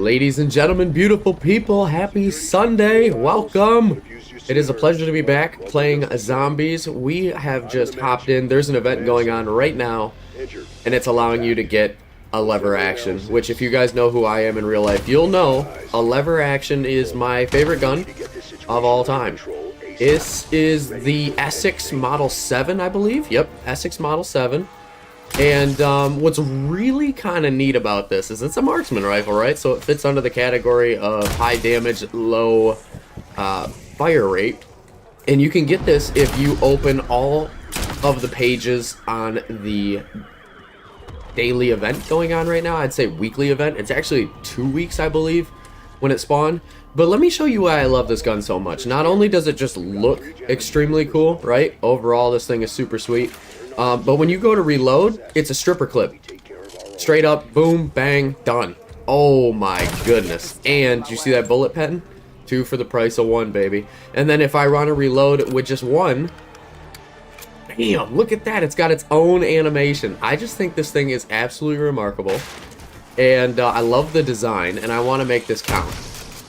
Ladies and gentlemen, beautiful people, happy Sunday. Welcome. It is a pleasure to be back playing zombies. We have just hopped in. There's an event going on right now, and it's allowing you to get a lever action, which if you guys know who I am in real life, you'll know a lever action is my favorite gun of all time. This is the Essex Model 7, I believe. Yep, Essex Model 7. And what's really kind of neat about this is it's a marksman rifle, right? So it fits under the category of high damage, low fire rate. And you can get this if you open all of the pages on the daily event going on right now. I'd say weekly event. It's actually 2 weeks, I believe, when it spawned. But let me show you why I love this gun so much. Not only does it just look extremely cool, right? Overall, this thing is super sweet. But when you go to reload, it's a stripper clip. Straight up, boom, bang, done. Oh my goodness. And you see that bullet pen? 2 for the price of 1, baby. And then if I run a reload with just 1, bam, look at that. It's got its own animation. I just think this thing is absolutely remarkable. And I love the design, and I want to make this count.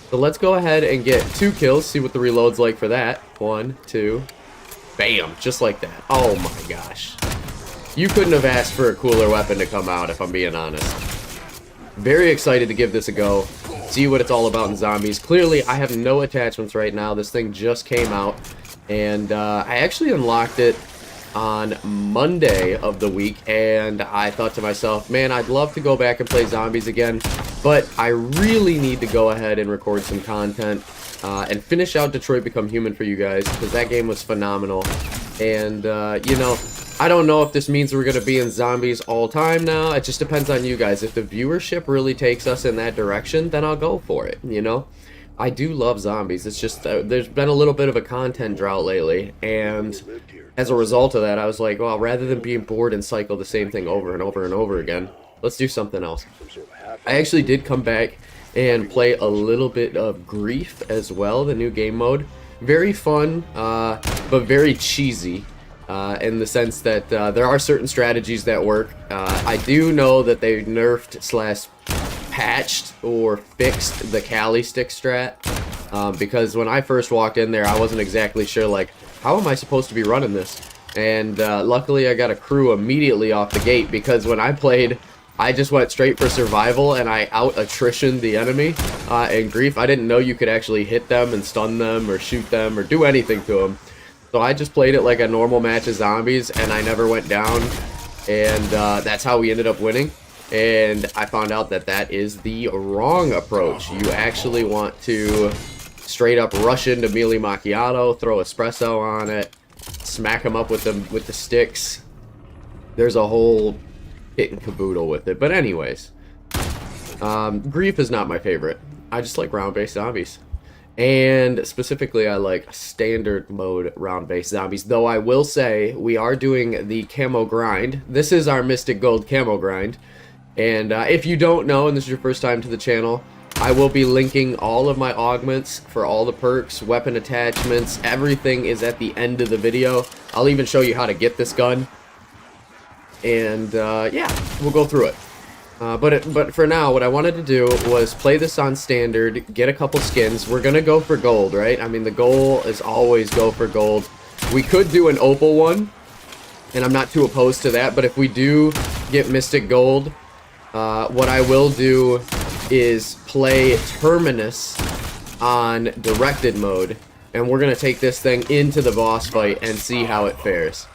So let's go ahead and get 2 kills, see what the reload's like for that. 1, 2, bam, just like that. Oh my gosh. You couldn't have asked for a cooler weapon to come out, if I'm being honest. Very excited to give this a go, see what it's all about in zombies. Clearly, I have no attachments right now. This thing just came out, and I actually unlocked it on Monday of the week, and I thought to myself, man, I'd love to go back and play zombies again, but I really need to go ahead and record some content and finish out Detroit Become Human for you guys, because that game was phenomenal. And you know, I don't know if this means we're going to be in zombies all time now. It just depends on you guys. If the viewership really takes us in that direction, then I'll go for it, you know? I do love zombies. It's just there's been a little bit of a content drought lately, and as a result of that, I was like, well, rather than being bored and cycle the same thing over and over and over again, let's do something else. I actually did come back and play a little bit of Grief as well, the new game mode. Very fun, but very cheesy. In the sense that there are certain strategies that work. I do know that they nerfed slash patched or fixed the Cali stick strat, because when I first walked in there, I wasn't exactly sure, like, how am I supposed to be running this? And luckily I got a crew immediately off the gate, because when I played, I just went straight for survival and I out-attritioned the enemy in Grief. I didn't know you could actually hit them and stun them or shoot them or do anything to them. So I just played it like a normal match of zombies, and I never went down, and that's how we ended up winning. And I found out that that is the wrong approach. You actually want to straight up rush into Mealy Macchiato, throw espresso on it, smack them up with the sticks. There's a whole kit and caboodle with it. But anyways, Grief is not my favorite. I just like round-based zombies. And specifically, I like standard mode round-based zombies. Though I will say, we are doing the camo grind. This is our Mystic Gold Camo grind. And if you don't know, and this is your first time to the channel, I will be linking all of my augments for all the perks, weapon attachments, everything is at the end of the video. I'll even show you how to get this gun. And yeah, we'll go through it. But for now, what I wanted to do was play this on standard, get a couple skins. We're gonna go for gold, right? I mean, the goal is always go for gold. We could do an opal one, and I'm not too opposed to that, but if we do get Mystic Gold, what I will do is play Terminus on directed mode, and we're gonna take this thing into the boss fight and see how it fares.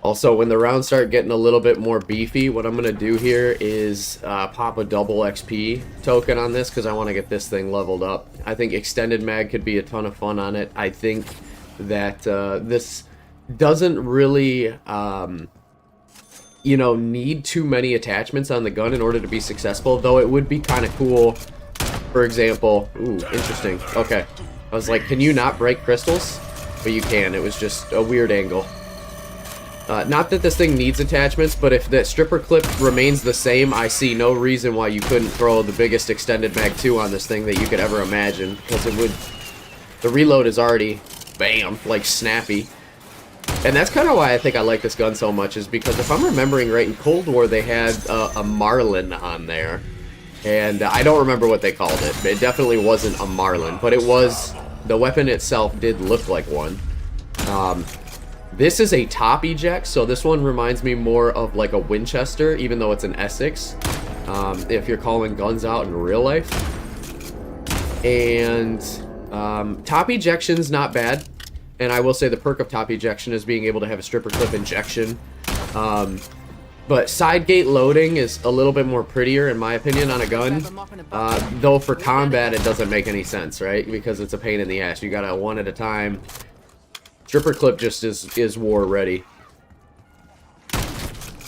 Also, when the rounds start getting a little bit more beefy, what I'm going to do here is pop a double XP token on this, because I want to get this thing leveled up. I think extended mag could be a ton of fun on it. I think that this doesn't really, you know, need too many attachments on the gun in order to be successful, though it would be kind of cool. For example, ooh, interesting. Okay. I was like, can you not break crystals? But you can. It was just a weird angle. Not that this thing needs attachments, but if that stripper clip remains the same, I see no reason why you couldn't throw the biggest extended mag 2 on this thing that you could ever imagine, because it would... The reload is already, bam, like snappy. And that's kind of why I think I like this gun so much, is because if I'm remembering right, in Cold War they had a Marlin on there. And I don't remember what they called it. It definitely wasn't a Marlin, but it was, the weapon itself did look like one. This is a top eject, so this one reminds me more of like a Winchester, even though it's an Essex, if you're calling guns out in real life. And top ejection's not bad, and I will say the perk of top ejection is being able to have a stripper clip injection. But side gate loading is a little bit more prettier, in my opinion, on a gun. Though for combat, it doesn't make any sense, right? Because it's a pain in the ass. You gotta one at a time. Stripper clip just is war ready.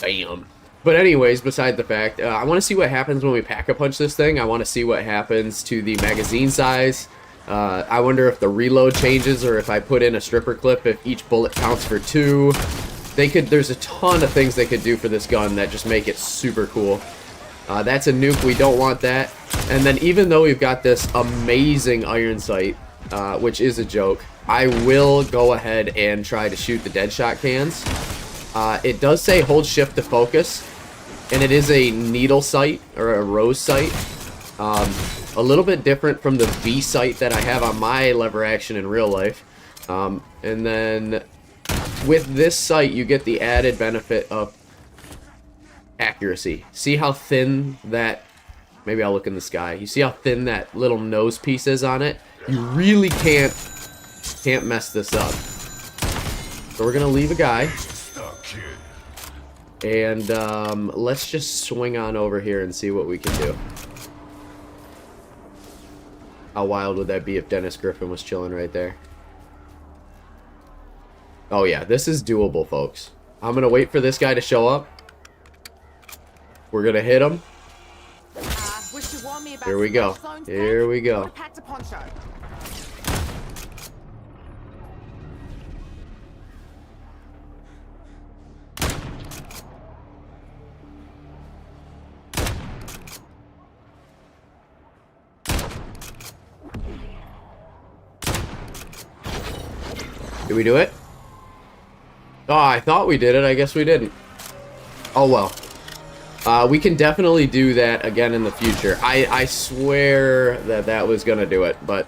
Bam. But anyways, beside the fact, I want to see what happens when we pack-a-punch this thing. I want to see what happens to the magazine size. I wonder if the reload changes, or if I put in a stripper clip, if each bullet counts for 2. There's a ton of things they could do for this gun that just make it super cool. That's a nuke, we don't want that. And then even though we've got this amazing iron sight, which is a joke, I will go ahead and try to shoot the Deadshot cans. It does say hold shift to focus, and it is a needle sight, or a rose sight. A little bit different from the V sight that I have on my lever action in real life. And then with this sight, you get the added benefit of accuracy. See how thin that, maybe I'll look in the sky. You see how thin that little nose piece is on it? You really can't mess this up. So we're gonna leave a guy. And let's just swing on over here and see what we can do. How wild would that be if Dennis Griffin was chilling right there? Oh yeah, this is doable, folks. I'm gonna wait for this guy to show up. We're gonna hit him. Here we go. Here we go. Did we do it? Oh, I thought we did it. I guess we didn't. Oh, well. We can definitely do that again in the future. I swear that was going to do it, but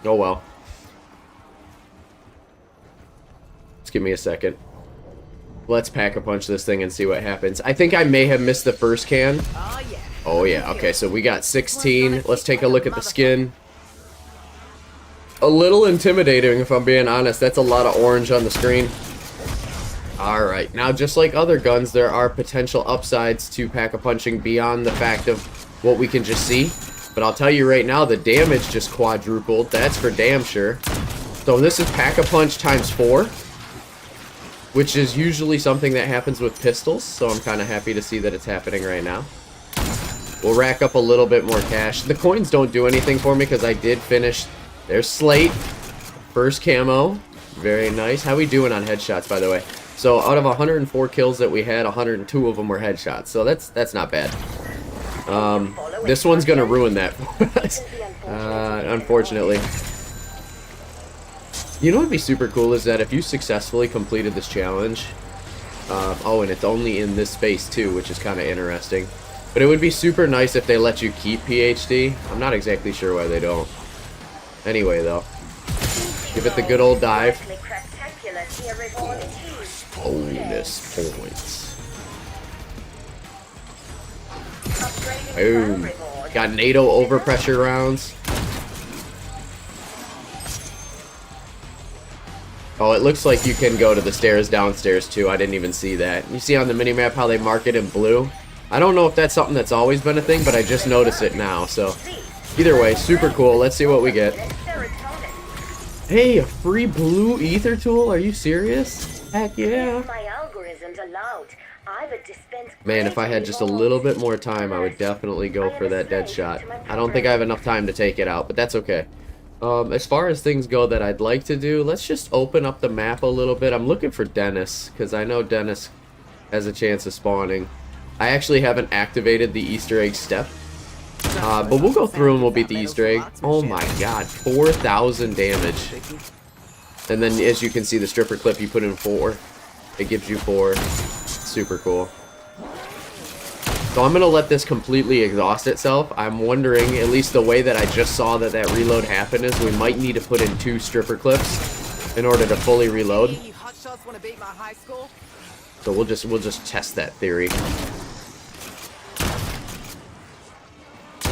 oh well. Just give me a second. Let's pack-a-punch this thing and see what happens. I think I may have missed the first can. Oh, yeah. Okay, so we got 16. Let's take a look at the skin. A little intimidating, if I'm being honest. That's a lot of orange on the screen. Alright, now just like other guns, there are potential upsides to pack-a-punching beyond the fact of what we can just see. But I'll tell you right now, the damage just quadrupled. That's for damn sure. So this is pack-a-punch times 4, which is usually something that happens with pistols. So I'm kind of happy to see that it's happening right now. We'll rack up a little bit more cash. The coins don't do anything for me because I did finish. There's Slate. First camo. Very nice. How we doing on headshots, by the way? So out of 104 kills that we had, 102 of them were headshots. So that's not bad. This one's gonna ruin that for us, unfortunately. You know what'd be super cool is that if you successfully completed this challenge, oh, and it's only in this space too, which is kind of interesting. But it would be super nice if they let you keep PhD. I'm not exactly sure why they don't. Anyway, though, give it the good old dive. Bonus points. Boom. Got NATO overpressure rounds. Oh, it looks like you can go to the stairs downstairs too. I didn't even see that. You see on the minimap how they mark it in blue? I don't know if that's something that's always been a thing, but I just noticed it now. So either way, super cool. Let's see what we get. Hey, a free blue ether tool? Are you serious? Heck yeah. Man, if I had just a little bit more time, I would definitely go for that dead shot. I don't think I have enough time to take it out, but that's okay. As far as things go that I'd like to do, let's just open up the map a little bit. I'm looking for Dennis, because I know Dennis has a chance of spawning. I actually haven't activated the Easter egg step. But we'll go through and we'll beat the Easter egg. Oh my god, 4,000 damage. And then as you can see, the stripper clip, you put in 4. It gives you 4. Super cool. So I'm going to let this completely exhaust itself. I'm wondering, at least the way that I just saw that reload happen is we might need to put in 2 stripper clips in order to fully reload. So we'll just test that theory.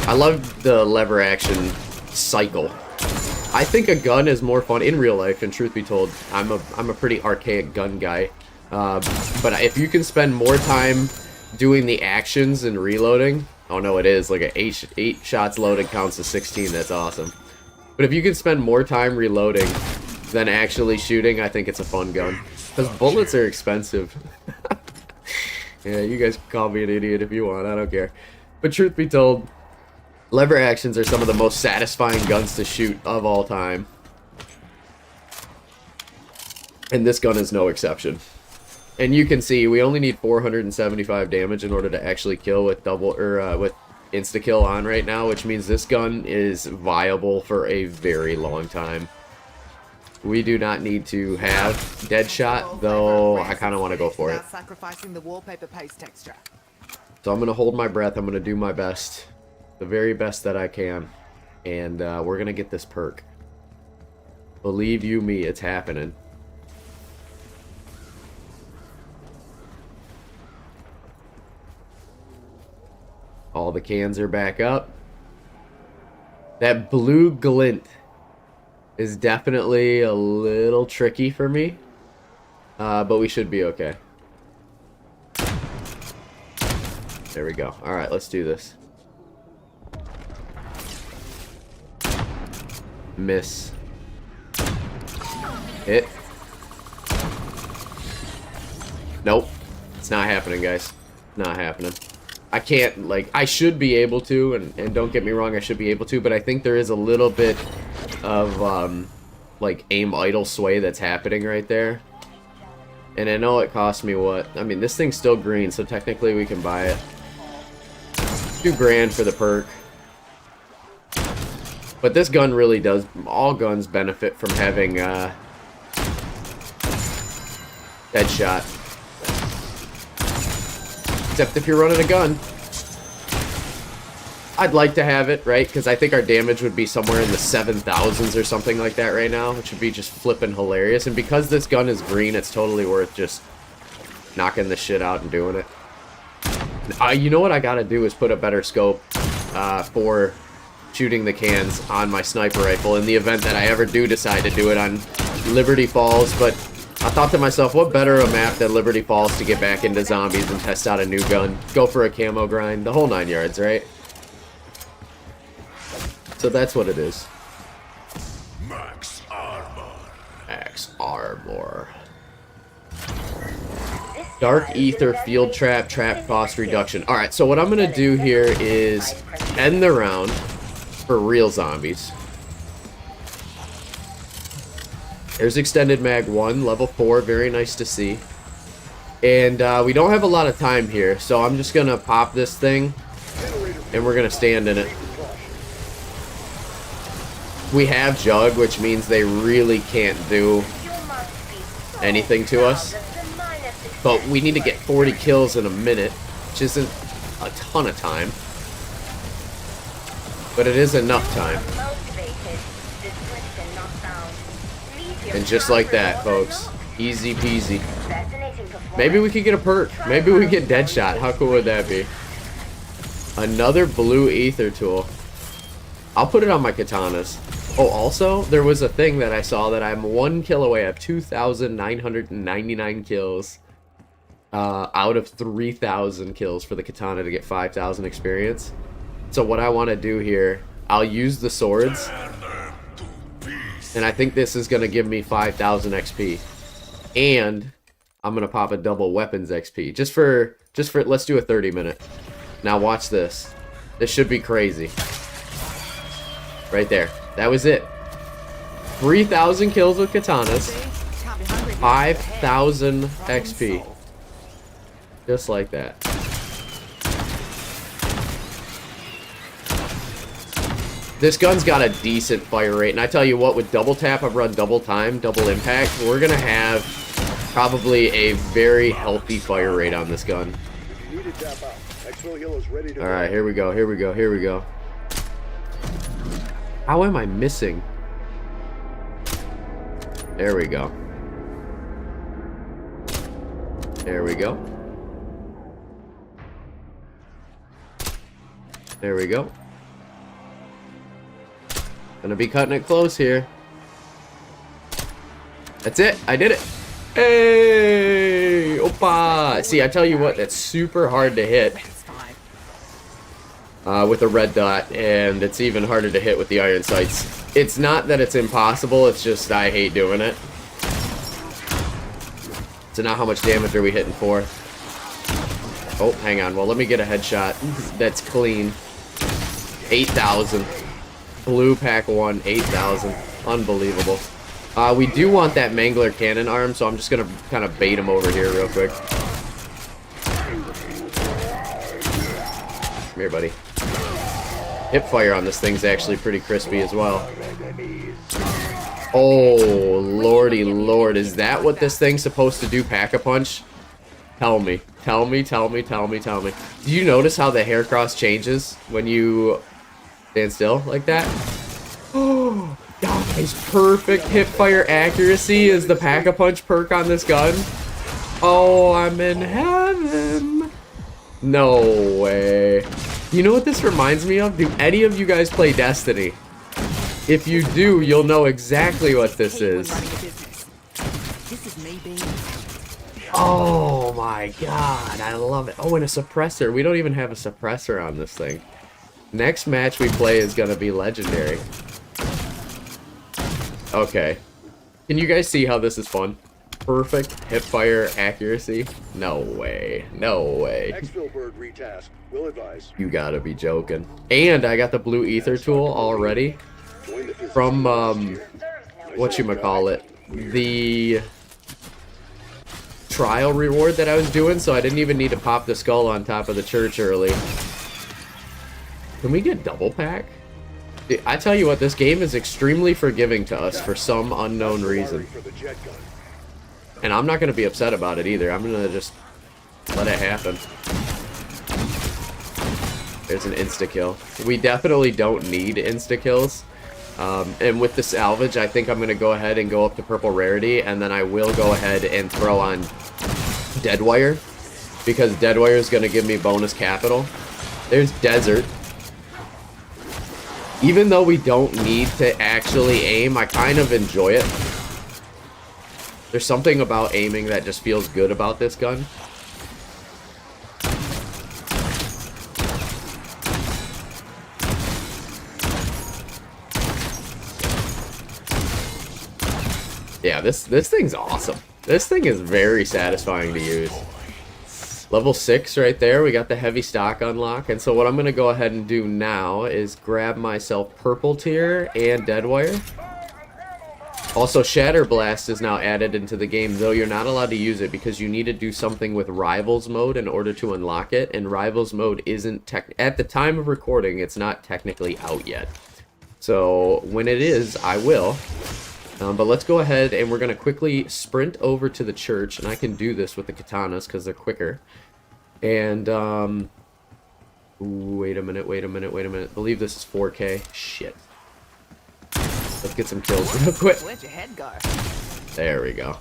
I love the lever action cycle. I think a gun is more fun in real life, and truth be told, I'm a pretty archaic gun guy. But if you can spend more time doing the actions and reloading, oh no, it is like 8 shots loaded counts as 16. That's awesome. But if you can spend more time reloading than actually shooting, I think it's a fun gun. Because bullets are expensive. Yeah, you guys can call me an idiot if you want. I don't care. But truth be told, lever actions are some of the most satisfying guns to shoot of all time. And this gun is no exception. And you can see we only need 475 damage in order to actually kill with with insta kill on right now, which means this gun is viable for a very long time. We do not need to have dead shot, though I kind of want to go for it. So I'm going to hold my breath. I'm going to do my best, the very best that I can, and we're going to get this perk. Believe you me, it's happening. All the cans are back up. That blue glint is definitely a little tricky for me, but we should be okay. There we go. All right, let's do this. Miss. Hit. Nope. It's not happening, guys. Not happening. I can't, like, I should be able to, and don't get me wrong, I should be able to, but I think there is a little bit of, like, aim idle sway that's happening right there. And I know it cost me what? I mean, this thing's still green, so technically we can buy it. $2 grand for the perk. But this gun really does, all guns benefit from having, deadshot. Except if you're running a gun. I'd like to have it, right? Because I think our damage would be somewhere in the 7,000s or something like that right now, which would be just flipping hilarious. And because this gun is green, it's totally worth just knocking the shit out and doing it. You know what I gotta do is put a better scope for shooting the cans on my sniper rifle in the event that I ever do decide to do it on Liberty Falls. But I thought to myself, what better a map than Liberty Falls to get back into zombies and test out a new gun, go for a camo grind, the whole 9 yards, right? So that's what it is. Max armor. Max armor. Dark Ether, Field Trap, Trap Cost Reduction. Alright, so what I'm going to do here is end the round for real zombies. There's Extended Mag 1, level 4, very nice to see. And we don't have a lot of time here, so I'm just going to pop this thing, and we're going to stand in it. We have Jug, which means they really can't do anything to us. But we need to get 40 kills in a minute, which isn't a ton of time. But it is enough time. And just like that, folks. Easy peasy. Maybe we could get a perk. Maybe we get Deadshot. How cool would that be? Another blue ether tool. I'll put it on my katanas. Oh, also, there was a thing that I saw that I'm 1 kill away. I have 2,999 kills out of 3,000 kills for the katana to get 5,000 experience. So what I want to do here, I'll use the swords, and I think this is going to give me 5,000 XP. And I'm going to pop a double weapons XP. Just for, let's do a 30-minute. Now watch this. This should be crazy. Right there. That was it. 3,000 kills with katanas. 5,000 XP. Just like that. This gun's got a decent fire rate. And I tell you what, with double tap, I've run double time, double impact. We're going to have probably a very healthy fire rate on this gun. Alright, here we go, here we go, here we go. How am I missing? There we go. There we go. There we go. Gonna be cutting it close here. That's it. I did it. Hey! Opa! See, I tell you what, that's super hard to hit with a red dot, and it's even harder to hit with the iron sights. It's not that it's impossible, it's just I hate doing it. So now how much damage are we hitting for? Oh, hang on. Well, let me get a headshot. That's clean. 8,000. Blue pack 1, 8,000. Unbelievable. We do want that Mangler cannon arm, so I'm just going to kind of bait him over here real quick. Come here, buddy. Hip fire on this thing's actually pretty crispy as well. Oh, lordy lord. Is that what this thing's supposed to do, Pack-a-Punch? Tell me. Tell me, tell me, tell me, tell me. Do you notice how the hair cross changes when you stand still like that? Oh, guys, perfect hip fire accuracy is the Pack-a-Punch perk on this gun. Oh, I'm in heaven. No way. You know what this reminds me of? Do any of you guys play Destiny? If you do, you'll know exactly what this is. Oh my god, I love it. Oh, and a suppressor. We don't even have a suppressor on this thing. Next match we play is gonna be legendary. Okay. Can you guys see how this is fun? Perfect hip fire accuracy? No way. No way. You gotta be joking. And I got the blue ether tool already from whatchamacallit, the trial reward that I was doing, so I didn't even need to pop the skull on top of the church early. Can we get double pack? I tell you what, this game is extremely forgiving to us for some unknown reason. And I'm not going to be upset about it either. I'm going to just let it happen. There's an insta-kill. We definitely don't need insta-kills. And with the salvage, I think I'm going to go ahead and go up to purple rarity, and then I will go ahead and throw on dead wire, because dead wire is going to give me bonus capital. There's desert. Even though we don't need to actually aim, I kind of enjoy it. There's something about aiming that just feels good about this gun. Yeah, this thing's awesome. This thing is very satisfying to use. Level 6 right there. We got the heavy stock unlock. And so what I'm going to go ahead and do now is grab myself purple tier and dead wire. Also, Shatter Blast is now added into the game, though you're not allowed to use it because you need to do something with Rivals mode in order to unlock it. And Rivals mode isn't at the time of recording, it's not technically out yet. So when it is, I will. But let's go ahead and we're going to quickly sprint over to the church, and I can do this with the katanas because they're quicker. And, wait a minute. I believe this is 4K. Shit. Let's get some kills real quick. There we go.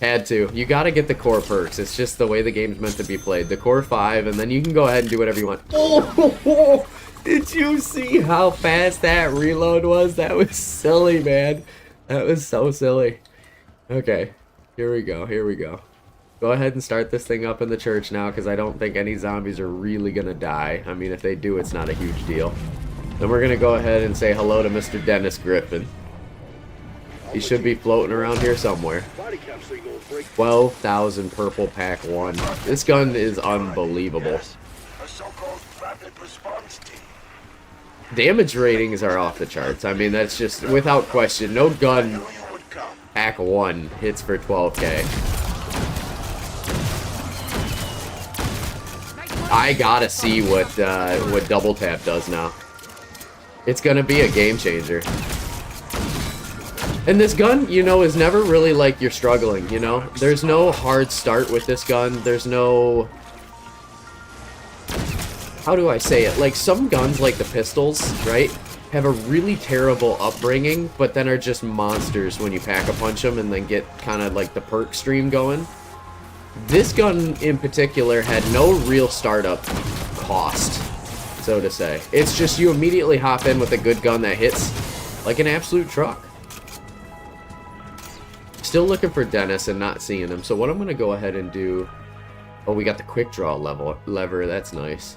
Had to. You gotta get the core perks. It's just the way the game's meant to be played. The core 5, and then you can go ahead and do whatever you want. Oh! Did you see how fast that reload was? That was silly, man. That was so silly. Okay. Here we go. Go ahead and start this thing up in the church now, because I don't think any zombies are really gonna die. I mean, if they do, it's not a huge deal. Then we're gonna go ahead and say hello to Mr. Dennis Griffin. He should be floating around here somewhere. 12,000 purple pack 1. This gun is unbelievable. Damage ratings are off the charts. I mean, that's just without question. No gun pack 1 hits for 12k. I gotta see what double tap does now. It's gonna be a game changer. And this gun, you know, is never really like you're struggling, you know? There's no hard start with this gun. There's no how do I say it? Like, some guns, like the pistols, right, have a really terrible upbringing, but then are just monsters when you pack-a-punch them and then get kind of like the perk stream going. This gun in particular had no real startup cost, so to say. It's just you immediately hop in with a good gun that hits like an absolute truck. Still looking for Dennis and not seeing him, so what I'm going to go ahead and do... Oh, we got the quick draw lever. That's nice.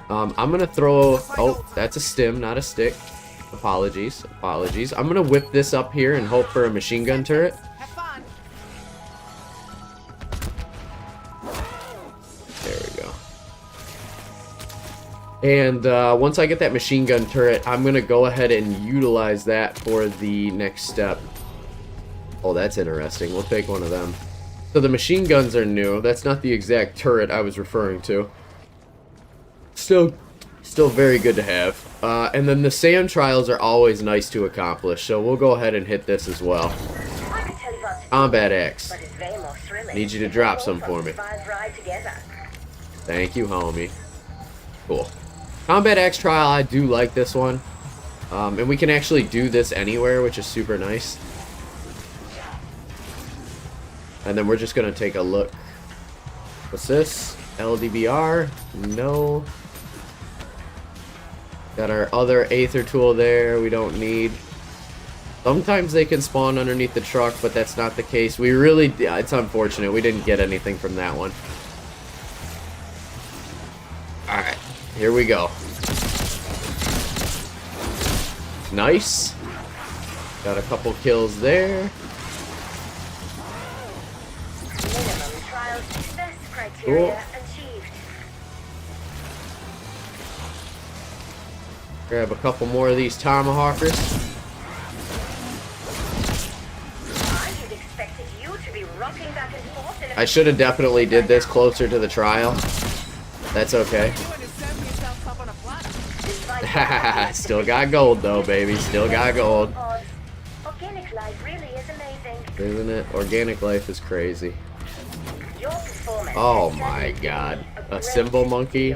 I'm going to throw... Oh, that's a stim, not a stick. Apologies. I'm going to whip this up here and hope for a machine gun turret. There we go. And once I get that machine gun turret, I'm going to go ahead and utilize that for the next step. Oh, that's interesting. We'll take one of them. So the machine guns are new. That's not the exact turret I was referring to. Still very good to have. And then the sand trials are always nice to accomplish, so we'll go ahead and hit this as well. Combat axe. Need you to drop some for me. Thank you, homie. Cool. Combat axe trial, I do like this one. And we can actually do this anywhere, which is super nice. And then we're just going to take a look. What's this? LDBR? No. Got our other Aether tool there we don't need. Sometimes they can spawn underneath the truck, but that's not the case. We really... it's unfortunate. We didn't get anything from that one. Alright. Here we go. Nice. Got a couple kills there. Cool. Grab a couple more of these tomahawkers. I should have definitely did this closer to the trial. That's okay. Still got gold though, baby. Still got gold. Organic life really is amazing. Isn't it? Organic life is crazy. Oh my god. A symbol monkey?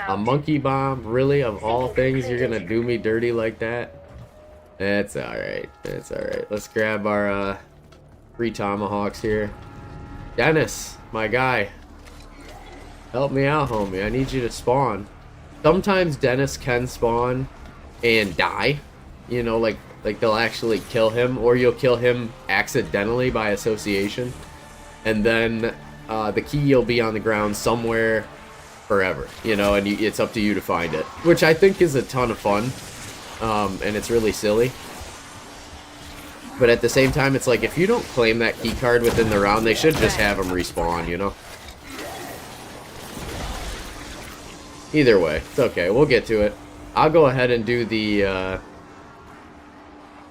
A monkey bomb? Really? Of all things, you're gonna do me dirty like that? That's alright. That's alright. Let's grab our 3 tomahawks here. Dennis, my guy. Help me out, homie. I need you to spawn. Sometimes Dennis can spawn and die. You know, like they'll actually kill him, or you'll kill him accidentally by association. And then the key will be on the ground somewhere forever, you know, and it's up to you to find it, which I think is a ton of fun, and it's really silly. But at the same time, it's like, if you don't claim that key card within the round, they should just have them respawn, you know? Either way, it's okay. We'll get to it. I'll go ahead and do the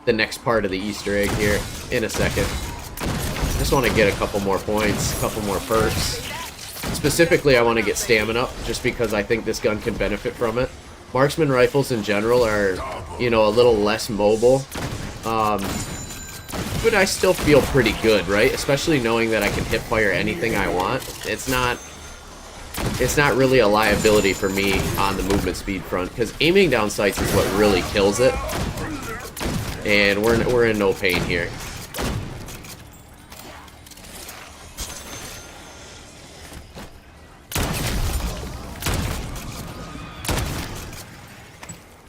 next part of the Easter egg here in a second. Just want to get a couple more points, a couple more perks. Specifically, I want to get stamina up, just because I think this gun can benefit from it. Marksman rifles in general are, you know, a little less mobile. But I still feel pretty good, right? Especially knowing that I can hip fire anything I want. It's not really a liability for me on the movement speed front, because aiming down sights is what really kills it. And we're in no pain here.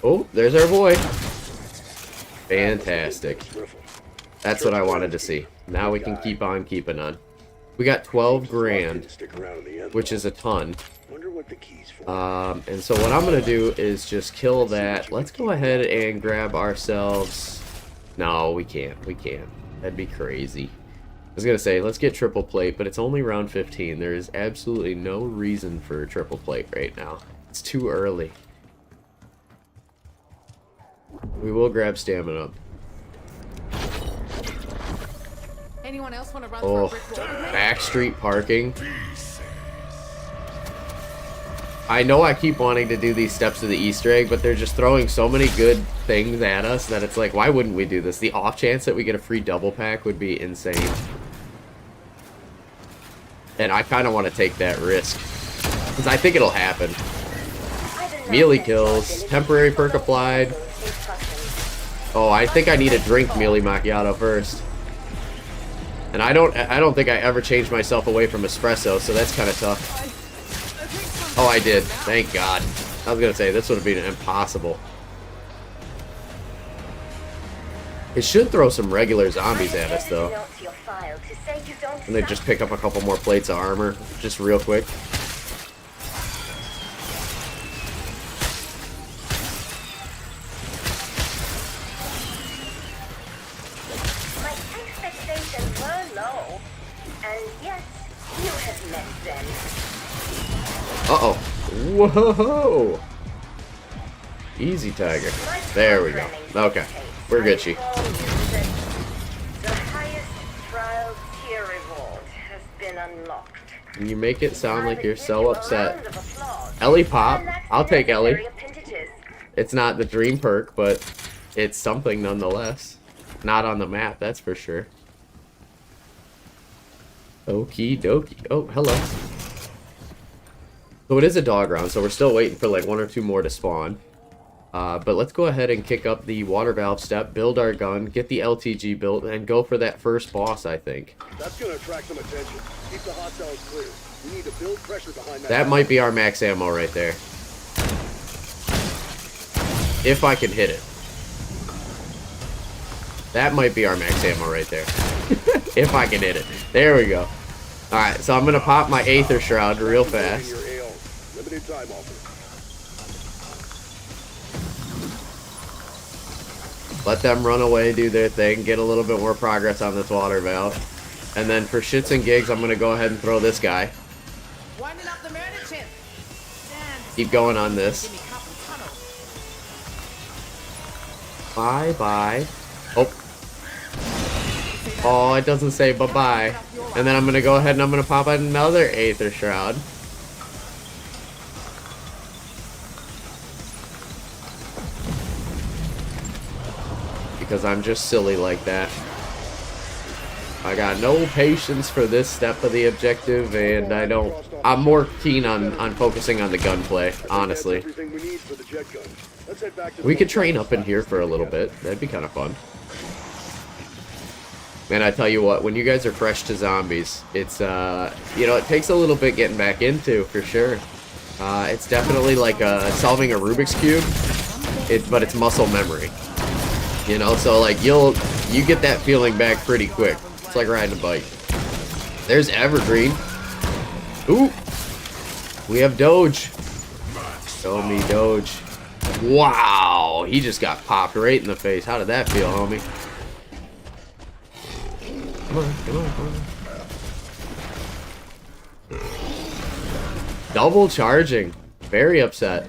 Oh, there's our boy. Fantastic. That's what I wanted to see. Now we can keep on keeping on. We got 12 grand, which is a ton. And so what I'm going to do is just kill that. Let's go ahead and grab ourselves... No, we can't. We can't. That'd be crazy. I was going to say, let's get triple plate, but it's only round 15. There is absolutely no reason for triple plate right now. It's too early. We will grab stamina. Anyone else want to run Oh, for a brick wall? backstreet parking. I know I keep wanting to do these steps of the Easter egg, but they're just throwing so many good things at us that it's like, why wouldn't we do this? The off chance that we get a free double pack would be insane. And I kind of want to take that risk, because I think it'll happen. Melee kills. Temporary perk applied. Oh, I think I need to drink melee macchiato first. And I don't think I ever changed myself away from espresso, so that's kind of tough. Oh, I did. Thank God. I was gonna say this would have been impossible. It should throw some regular zombies at us though. And then just pick up a couple more plates of armor, just real quick. My expectations were low, and yes, you have met them. Uh-oh. Whoa! Easy, Tiger. There we go. Okay. We're Gucci. The highest trial tier reward has been unlocked. And you make it sound like you're so upset. Ellie pop. I'll take Ellie. It's not the dream perk, but it's something nonetheless. Not on the map, that's for sure. Okie dokie. Oh, hello. So it is a dog round, so we're still waiting for like 1 or 2 more to spawn. But let's go ahead and kick up the water valve step, build our gun, get the LTG built, and go for that first boss, I think. That's gonna attract some attention. Keep the hot cells clear. We need to build pressure behind that. That might be our max ammo right there. If I can hit it. That might be our max ammo right there. If I can hit it. There we go. Alright, so I'm gonna pop my Aether Shroud real fast. Limited time offer. Let them run away, do their thing, get a little bit more progress on this water valve. And then for shits and gigs, I'm going to go ahead and throw this guy. Winding up the murder chest. Keep going on this. Bye-bye. Oh. Oh, it doesn't say bye-bye. And then I'm going to go ahead and I'm going to pop another Aether Shroud. Because I'm just silly like that. I got no patience for this step of the objective, and I'm more keen on focusing on the gunplay, honestly. We could train up in here for a little bit. That'd be kind of fun. Man, I tell you what, when you guys are fresh to zombies, it's, you know, it takes a little bit getting back into, for sure. It's definitely like solving a Rubik's Cube, but it's muscle memory. You know, so like you get that feeling back pretty quick. It's like riding a bike. There's Evergreen. Ooh. We have Doge. Show me Doge. Wow. He just got popped right in the face. How did that feel, homie? Come on, come on, come on. Double charging. Very upset.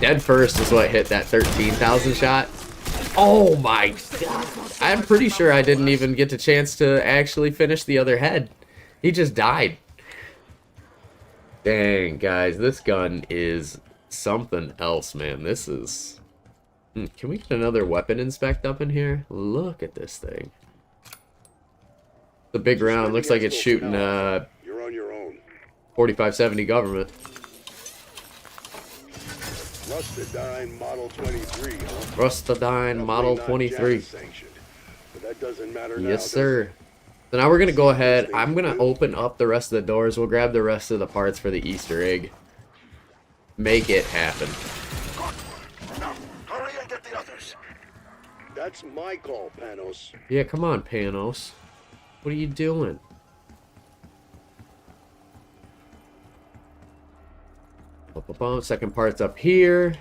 Dead first is what hit that 13,000 shot. Oh my God. I'm pretty sure I didn't even get the chance to actually finish the other head. He just died. Dang, guys, this gun is something else, man. This is... Can we get another weapon inspect up in here? Look at this thing. The big round. Looks like it's shooting You're on your own. 4570 government. Rustadine Model 23. Rustadine Model 23. But that doesn't matter now, Yes, sir. So now we're going to go ahead. I'm going to open up the rest of the doors. We'll grab the rest of the parts for the Easter egg. Make it happen. Now, hurry and get the others. That's my call, Panos. Yeah, come on, Panos. What are you doing? Second part's up here.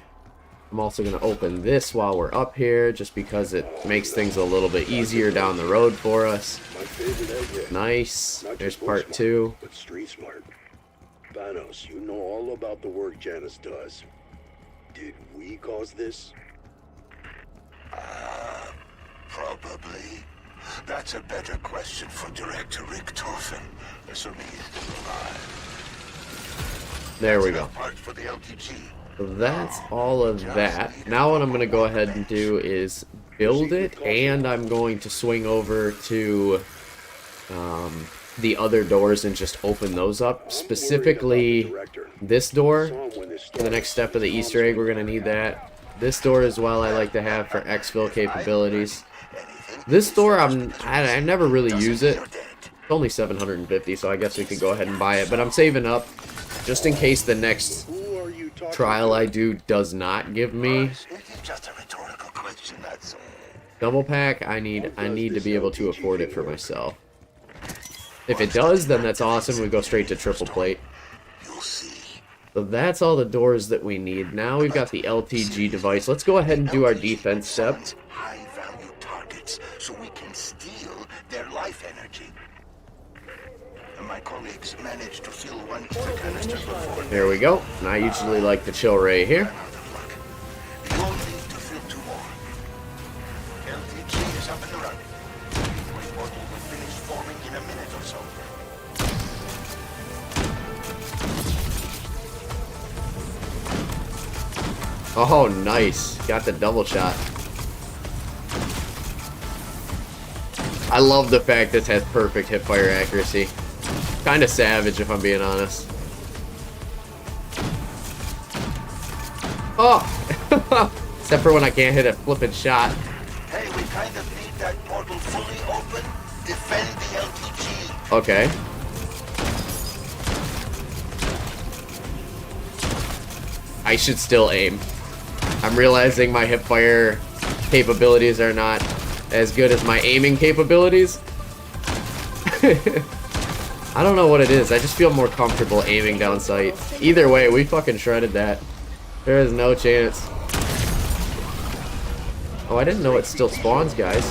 I'm also going to open this while we're up here, just because it makes things a little bit easier down the road for us. My favorite egg yet. Nice. Not There's just book part smart, 2. but street smart. Panos, you know all about the work Janice does. Did we cause this? Probably. That's a better question for Director Rick Toffin, assuming he's still alive. There we go. Part for the LTG. So that's all of that. Now what I'm going to go ahead and do is build it, and I'm going to swing over to the other doors and just open those up. Specifically, this door. For the next step of the Easter egg, we're going to need that. This door as well I like to have for exfil capabilities. This door, I never really use it. It's only 750, so I guess we could go ahead and buy it. But I'm saving up just in case the next trial I do does not give me double pack. I need to be able to afford it for myself. If it does, then that's awesome. We go straight to triple plate. So that's all the doors that we need. Now we've got the LTG device. Let's go ahead and do our defense step. High-value targets, so we can steal their life energy. My colleagues managed to fill one canister before. There we go. And I usually like the chill ray here. You won't need to fill 2 more. LTG is up and running. My portal will finish forming in a minute or so. Oh, nice. Got the double shot. I love the fact this has perfect hipfire accuracy. Kind of savage, if I'm being honest. Oh! Except for when I can't hit a flippin' shot. Hey, we kind of need that portal fully open. Defend the LTG. Okay. I should still aim. I'm realizing my hipfire capabilities are not as good as my aiming capabilities. I don't know what it is. I just feel more comfortable aiming down sight. Either way, we fucking shredded that. There is no chance. Oh, I didn't know it still spawns, guys.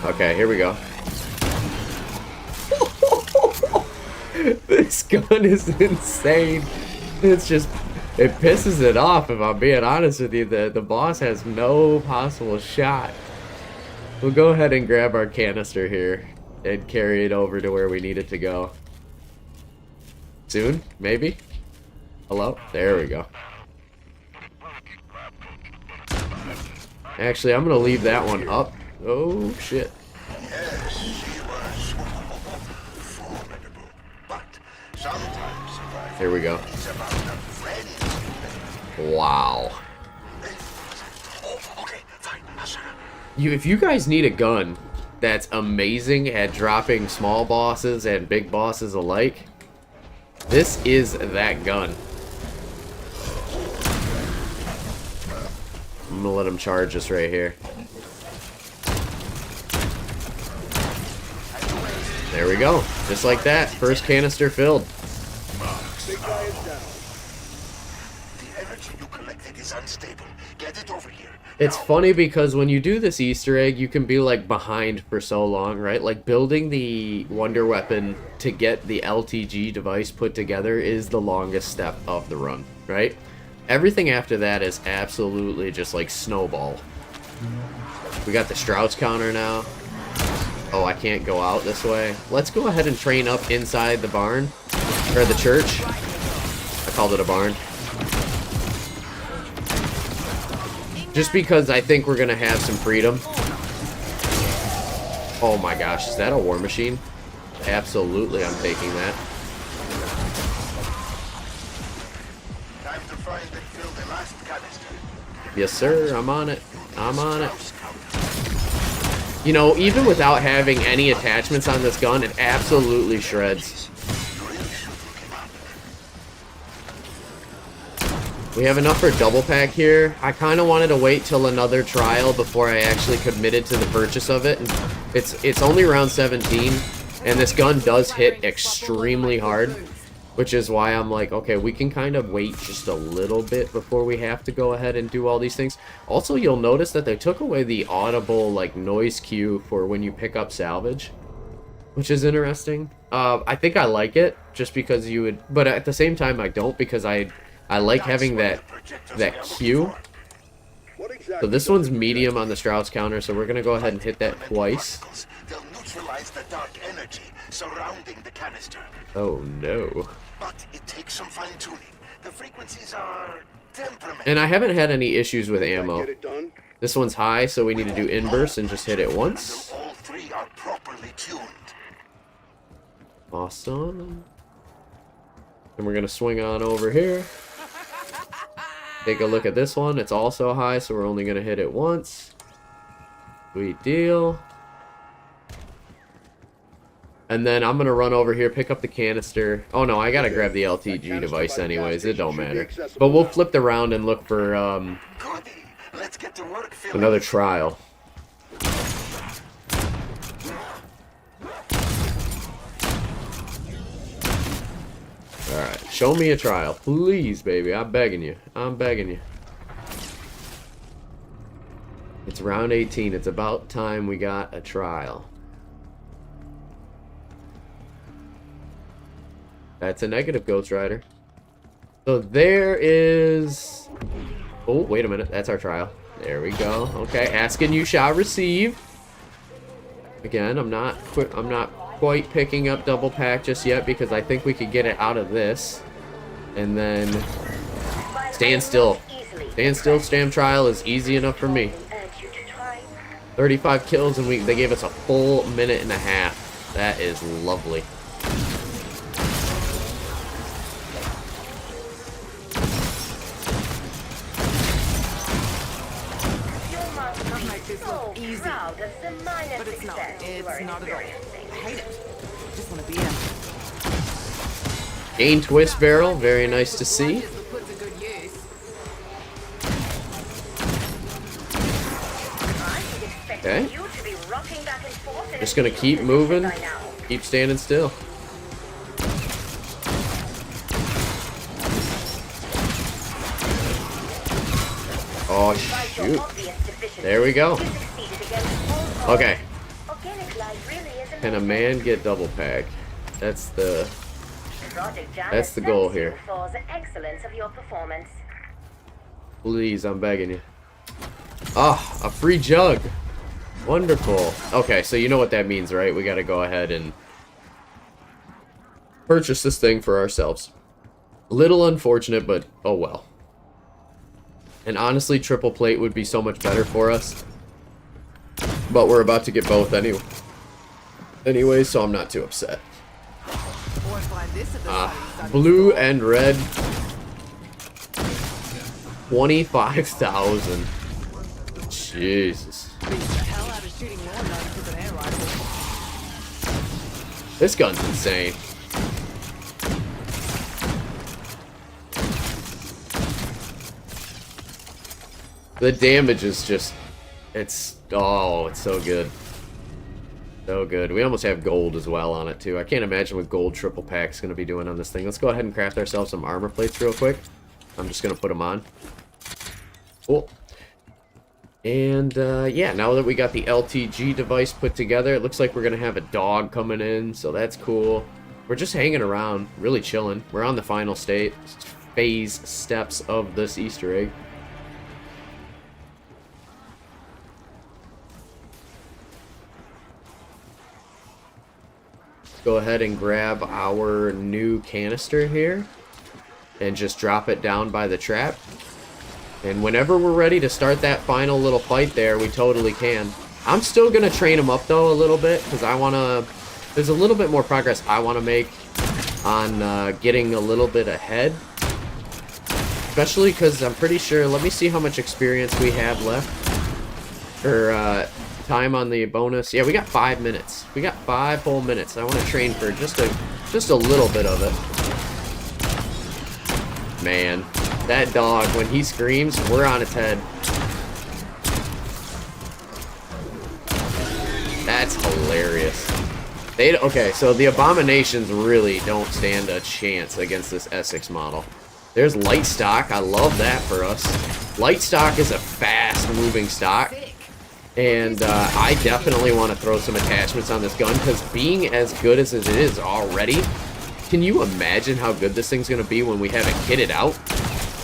Okay, here we go. This gun is insane. It's just... It pisses it off, if I'm being honest with you. The boss has no possible shot. We'll go ahead and grab our canister here and carry it over to where we need it to go. Soon? Maybe? Hello? There we go. Actually, I'm going to leave that one up. Oh, shit. Yes, she was formidable, but sometimes survival Here we go. is about a friend. Wow. Oh, okay, fine. If you guys need a gun that's amazing at dropping small bosses and big bosses alike, this is that gun. I'm gonna let him charge us right here. There we go. Just like that. First canister filled. The energy you collected is unstable. Get it over here. It's funny because when you do this Easter egg, you can be like behind for so long, right? Like building the wonder weapon to get the LTG device put together is the longest step of the run, right? Everything after that is absolutely just like snowball. We got the Strauss counter now. Oh, I can't go out this way. Let's go ahead and train up inside the barn, or the church. I called it a barn. Just because I think we're gonna have some freedom. Oh my gosh, is that a war machine? Absolutely, I'm taking that. Time to find and fill the last canister. Yes, sir, I'm on it. I'm on it. You know, even without having any attachments on this gun, it absolutely shreds. We have enough for double pack here. I kind of wanted to wait till another trial before I actually committed to the purchase of it. And it's only round 17, and this gun does hit extremely hard, which is why I'm like, okay, we can kind of wait just a little bit before we have to go ahead and do all these things. Also, you'll notice that they took away the audible like noise cue for when you pick up salvage, which is interesting. I think I like it just because you would, but at the same time I don't, because I like having that cue. So this one's medium on the Strauss counter, so we're gonna go ahead and hit that twice. They'll neutralize the dark energy surrounding the canister. Oh no. But it takes some fine-tuning. The frequencies are temperamental. And I haven't had any issues with ammo. This one's high, so we need to do inverse and just hit it once. All three are properly tuned. Awesome. And we're gonna swing on over here. Take a look at this one. It's also high, so we're only gonna hit it once. Sweet deal. And then I'm gonna run over here, pick up the canister. Oh no, I gotta grab the LTG device anyways. It don't matter. But we'll flip the round and look for Goody. Let's get to work, Phil. another trial. Alright, show me a trial. Please, baby. I'm begging you. I'm begging you. It's round 18. It's about time we got a trial. That's a negative, Ghost Rider. So there is... Oh, wait a minute. That's our trial. There we go. Okay, ask and you shall receive. Again, I'm not quite picking up double pack just yet because I think we could get it out of this. And then stand still. Stand still, stam trial is easy enough for me. 35 kills and they gave us a full minute and a half. That is lovely. Easy. But it's not. It's not at all. I hate it. I just want to be in. Gain twist barrel, very nice to see. Okay. Just gonna keep moving, keep standing still. Oh shoot. There we go. Okay. Can a man get double pack? That's the goal here. Please, I'm begging you. Ah, a free jug. Wonderful. Okay, so you know what that means, right? We gotta go ahead and purchase this thing for ourselves. Little unfortunate, but oh well. And honestly, triple plate would be so much better for us. But we're about to get both anyway, so I'm not too upset. Blue and red. 25,000. Jesus. This gun's insane. The damage is just, it's so good. So good. We almost have gold as well on it too. I can't imagine what gold triple pack's going to be doing on this thing. Let's go ahead and craft ourselves some armor plates real quick. I'm just going to put them on. Cool. And yeah, now that we got the LTG device put together, it looks like we're going to have a dog coming in, so that's cool. We're just hanging around, really chilling. We're on the final phase steps of this Easter egg. Go ahead and grab our new canister here and just drop it down by the trap. And whenever we're ready to start that final little fight there, we totally can. I'm still going to train him up though a little bit because I want to, there's a little bit more progress I want to make on getting a little bit ahead. Especially because I'm pretty sure, let me see how much experience we have left. Or time on the bonus. Yeah, we got 5 minutes. We got 5 whole minutes. I want to train for just a little bit of it. Man, that dog, when he screams, we're on its head. That's hilarious. Okay, so the abominations really don't stand a chance against this Essex model. There's light stock. I love that for us. Light stock is a fast moving stock. And I definitely want to throw some attachments on this gun because being as good as it is already, can you imagine how good this thing's going to be when we have it kitted out?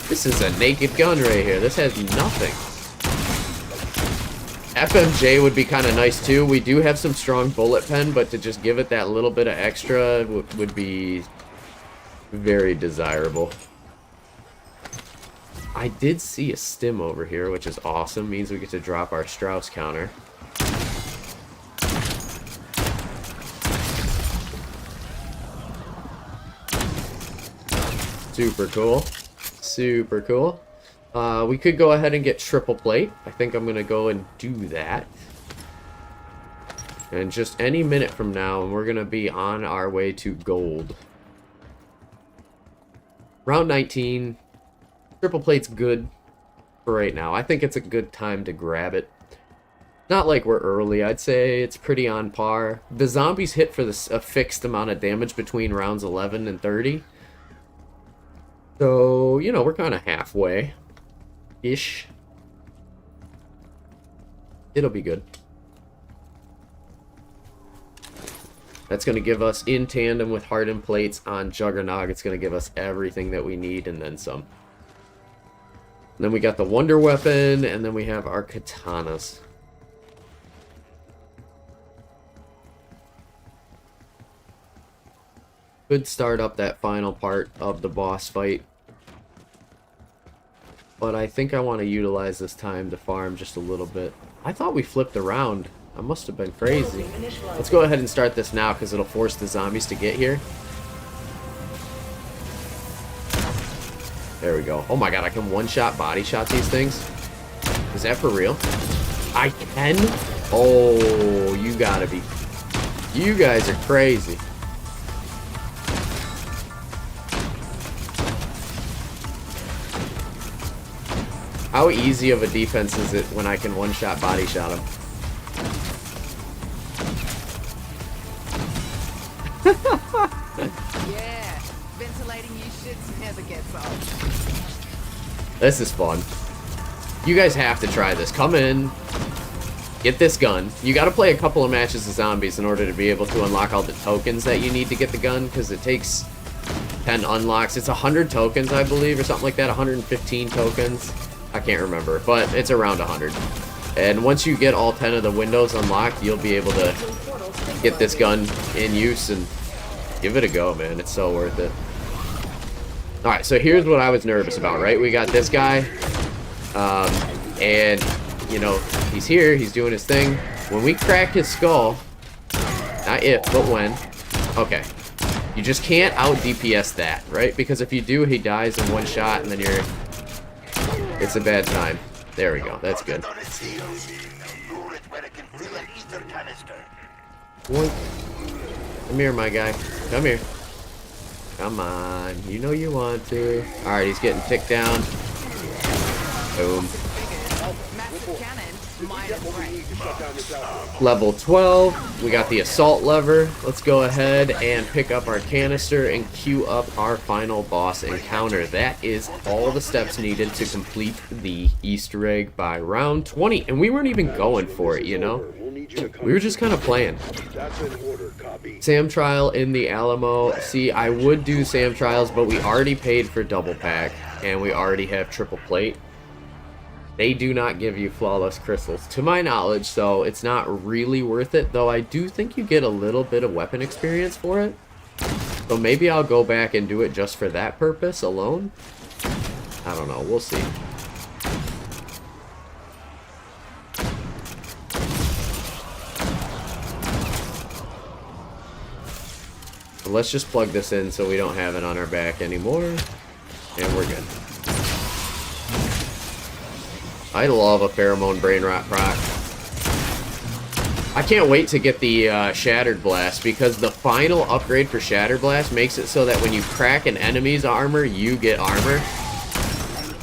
This is a naked gun right here. This has nothing. FMJ would be kind of nice too. We do have some strong bullet pen, but to just give it that little bit of extra would be very desirable. I did see a stim over here, which is awesome. Means we get to drop our Strauss counter. Super cool. Super cool. We could go ahead and get triple plate. I think I'm going to go and do that. And just any minute from now, we're going to be on our way to gold. Round 19. Triple plate's good for right now. I think it's a good time to grab it. Not like we're early. I'd say it's pretty on par. The zombies hit for a fixed amount of damage between rounds 11 and 30. So, you know, we're kind of halfway-ish. It'll be good. That's going to give us, in tandem with hardened plates on Juggernog, it's going to give us everything that we need and then some. And then we got the Wonder Weapon, and then we have our katanas. Could start up that final part of the boss fight. But I think I want to utilize this time to farm just a little bit. I thought we flipped around. I must have been crazy. Let's go ahead and start this now because it'll force the zombies to get here. There we go. Oh my god, I can one-shot body shot these things? Is that for real? I can? Oh, you gotta be... You guys are crazy. How easy of a defense is it when I can one-shot body shot him? Yeah, ventilating you shits never gets old. This is fun. You guys have to try this. Come in, get this gun. You got to play a couple of matches of zombies in order to be able to unlock all the tokens that you need to get the gun, because it takes 10 unlocks. It's 100 tokens, I believe, or something like that. 115 tokens. I can't remember, but it's around 100. And once you get all 10 of the windows unlocked, you'll be able to get this gun in use and give it a go, man. It's so worth it. Alright, so here's what I was nervous about, right? We got this guy, and, you know, he's here, he's doing his thing. When we crack his skull, not if, but when, okay, you just can't out-DPS that, right? Because if you do, he dies in one shot, and then you're... It's a bad time. There we go. That's good. What? Come here, my guy. Come here. Come on. You know you want to. Alright, he's getting ticked down. Boom. Level 12. We got the assault lever. Let's go ahead and pick up our canister and queue up our final boss encounter. That is all the steps needed to complete the Easter egg by round 20. And we weren't even going for it, you know? We were just kind of playing. Sam Trial in the Alamo. See, I would do Sam Trials, but we already paid for double pack, and we already have triple plate. They do not give you flawless crystals, to my knowledge, so it's not really worth it, though I do think you get a little bit of weapon experience for it. So maybe I'll go back and do it just for that purpose alone. I don't know, we'll see. So let's just plug this in so we don't have it on our back anymore, and we're good. I love a pheromone brain rot proc. I can't wait to get the Shattered Blast, because the final upgrade for Shattered Blast makes it so that when you crack an enemy's armor, you get armor.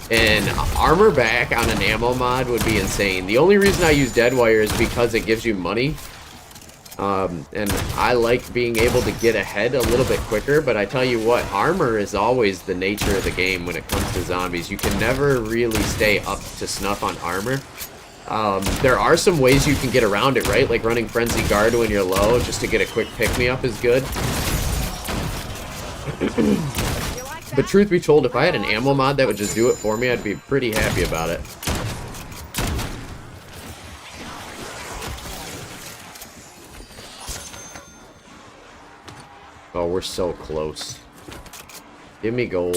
And armor back on an ammo mod would be insane. The only reason I use Deadwire is because it gives you money. And I like being able to get ahead a little bit quicker, but I tell you what, armor is always the nature of the game when it comes to zombies. You can never really stay up to snuff on armor. There are some ways you can get around it, right? Like running Frenzy Guard when you're low just to get a quick pick-me-up is good. But truth be told, if I had an ammo mod that would just do it for me, I'd be pretty happy about it. Oh, we're so close. Give me gold.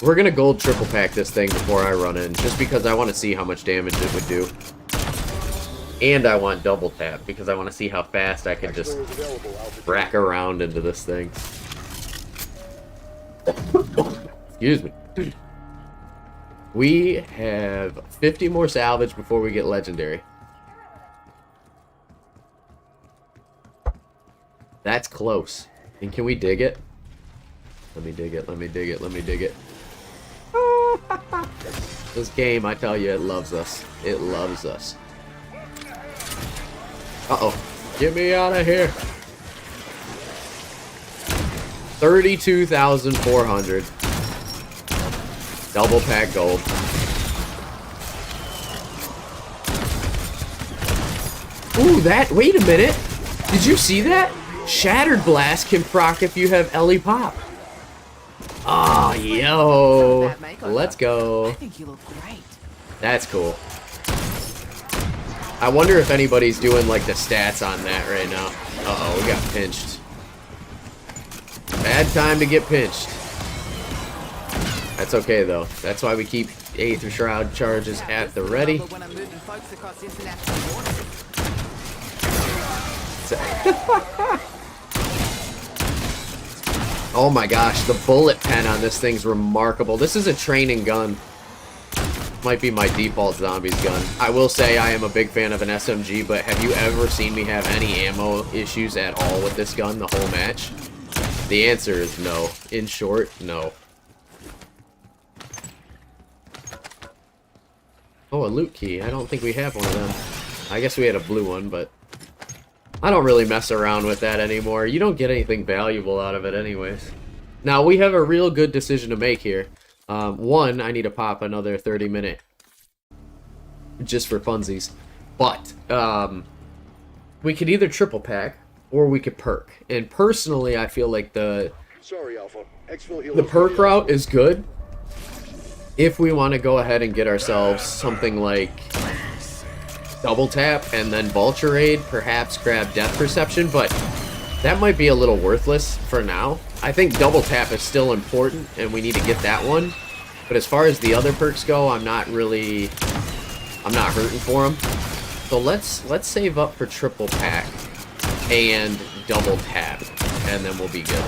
We're gonna gold triple pack this thing before I run in, just because I want to see how much damage it would do. And I want double tap because I want to see how fast I can just Exfil is available, Alpha rack around into this thing. Excuse me. We have 50 more salvage before we get legendary. That's close. And can we dig it? Let me dig it, let me dig it, let me dig it. This game, I tell you, it loves us. It loves us. Uh-oh. Get me out of here. 32,400. Double pack gold. Ooh, that, wait a minute. Did you see that? Shattered Blast can proc if you have Ellie Pop. Oh, yo. Let's go. I think you look great. That's cool. I wonder if anybody's doing like the stats on that right now. Uh-oh, we got pinched. Bad time to get pinched. That's okay though. That's why we keep Aether Shroud charges at the ready. When I'm moving folks across international borders. Oh my gosh, the bullet pen on this thing's remarkable. This is a training gun. Might be my default zombies gun. I will say I am a big fan of an SMG, but have you ever seen me have any ammo issues at all with this gun the whole match? The answer is no. In short, no. Oh, a loot key. I don't think we have one of them. I guess we had a blue one, but I don't really mess around with that anymore. You don't get anything valuable out of it anyways. Now, we have a real good decision to make here. One, I need to pop another 30-minute just for funsies. But, we could either triple pack or we could perk. And personally, I feel like the Sorry, Alpha. Exfil healers the perk will be route is good if we want to go ahead and get ourselves something like double tap and then vulture raid, perhaps grab death perception, but that might be a little worthless for now. I think double tap is still important and we need to get that one, but as far as the other perks go, I'm not hurting for them. So let's save up for triple pack and double tap, and then we'll be good.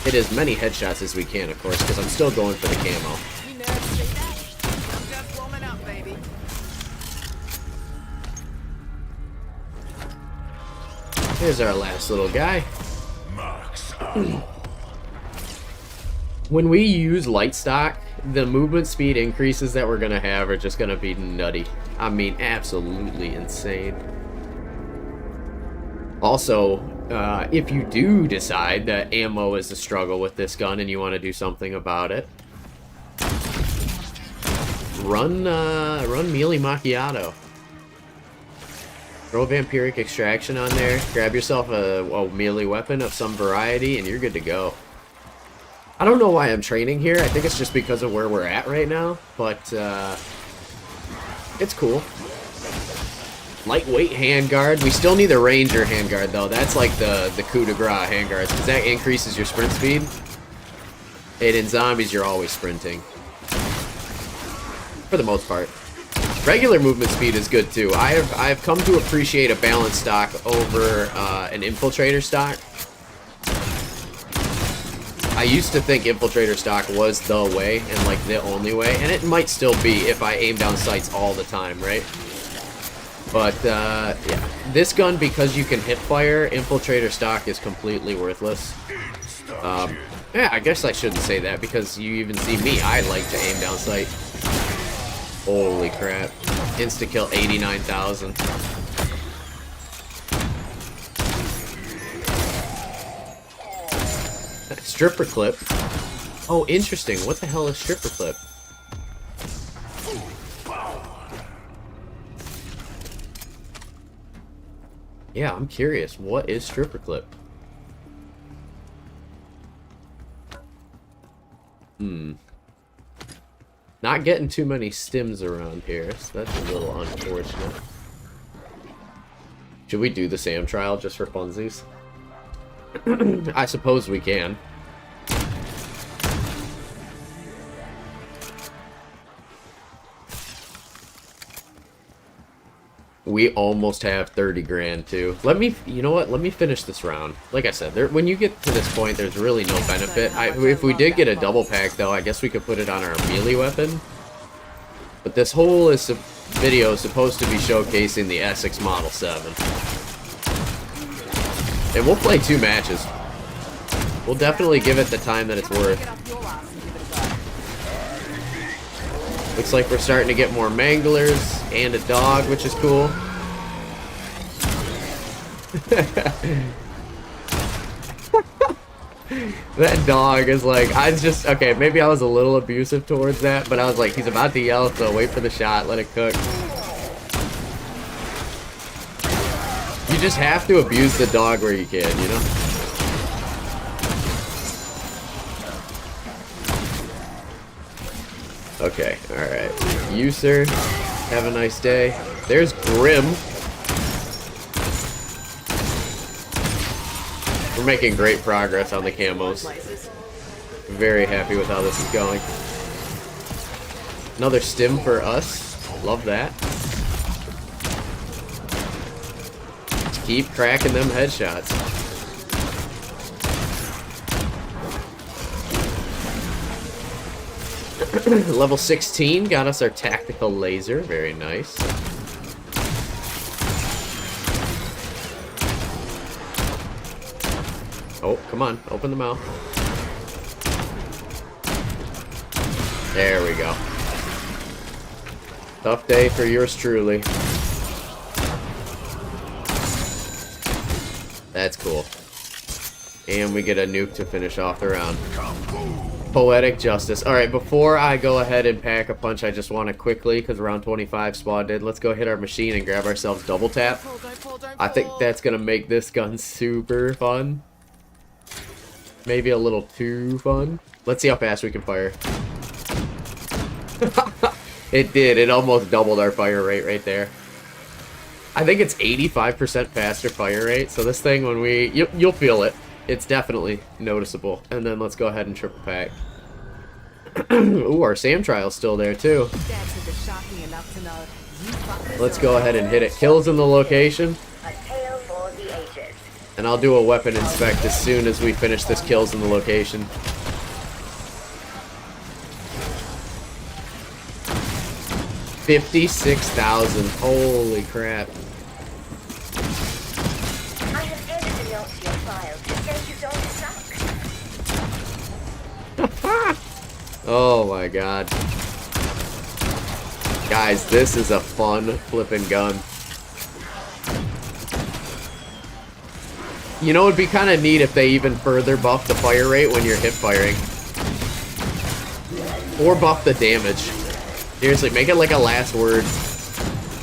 Hit as many headshots as we can, of course, because I'm still going for the camo. You never see that? I'm just warming up, baby. Here's our last little guy. When we use light stock, the movement speed increases that we're gonna have are just gonna be nutty. I mean, absolutely insane. Also, if you do decide that ammo is a struggle with this gun and you want to do something about it, run Melee Macchiato. Throw Vampiric Extraction on there, grab yourself a melee weapon of some variety, and you're good to go. I don't know why I'm training here. I think it's just because of where we're at right now, but it's cool. Lightweight handguard. We still need the Ranger handguard, though. That's like the coup de grace handguards, because that increases your sprint speed. And in zombies, you're always sprinting. For the most part. Regular movement speed is good, too. I have come to appreciate a balanced stock over an infiltrator stock. I used to think infiltrator stock was the way, and like the only way, and it might still be if I aim down sights all the time, right? But, yeah. This gun, because you can hip fire, infiltrator stock is completely worthless. Yeah, I guess I shouldn't say that, because you even see me, I like to aim down sight. Holy crap. Insta-kill 89,000. Stripper clip. Oh, interesting. What the hell is stripper clip? Yeah, I'm curious. What is stripper clip? Not getting too many stims around here, so that's a little unfortunate. Should we do the SAM trial just for funsies? I suppose we can. We almost have 30 grand too. Let me, you know what? Let me finish this round. Like I said, when you get to this point, there's really no benefit. If we did get a double pack though, I guess we could put it on our melee weapon. But this whole video is supposed to be showcasing the Essex Model 7. And we'll play 2 matches. We'll definitely give it the time that it's worth. Looks like we're starting to get more manglers and a dog, which is cool. That dog is like, okay, maybe I was a little abusive towards that, but I was like, he's about to yell, so wait for the shot, let it cook. You just have to abuse the dog where you can, you know? Okay, alright. You, sir, have a nice day. There's Grim. We're making great progress on the camos. Very happy with how this is going. Another stim for us. Love that. Keep cracking them headshots. Level 16 got us our tactical laser. Very nice. Oh, come on. Open the mouth. There we go. Tough day for yours truly. That's cool. And we get a nuke to finish off the round. Poetic justice. Alright, before I go ahead and pack a punch, I just want to quickly, because round 25 spawned, let's go hit our machine and grab ourselves double tap. I think that's going to make this gun super fun. Maybe a little too fun. Let's see how fast we can fire. It did. It almost doubled our fire rate right there. I think it's 85% faster fire rate. So this thing, when you'll feel it. It's definitely noticeable. And then let's go ahead and triple pack. Ooh, our SAM trial's still there too. Let's go ahead and hit it. Kills in the location. And I'll do a weapon inspect as soon as we finish this kills in the location. $56,000. Holy crap. I have added a note to your file to say you don't suck. Oh my god. Guys, this is a fun flipping gun. You know, it'd be kind of neat if they even further buff the fire rate when you're hip firing. Or buff the damage. Seriously, make it like a last word.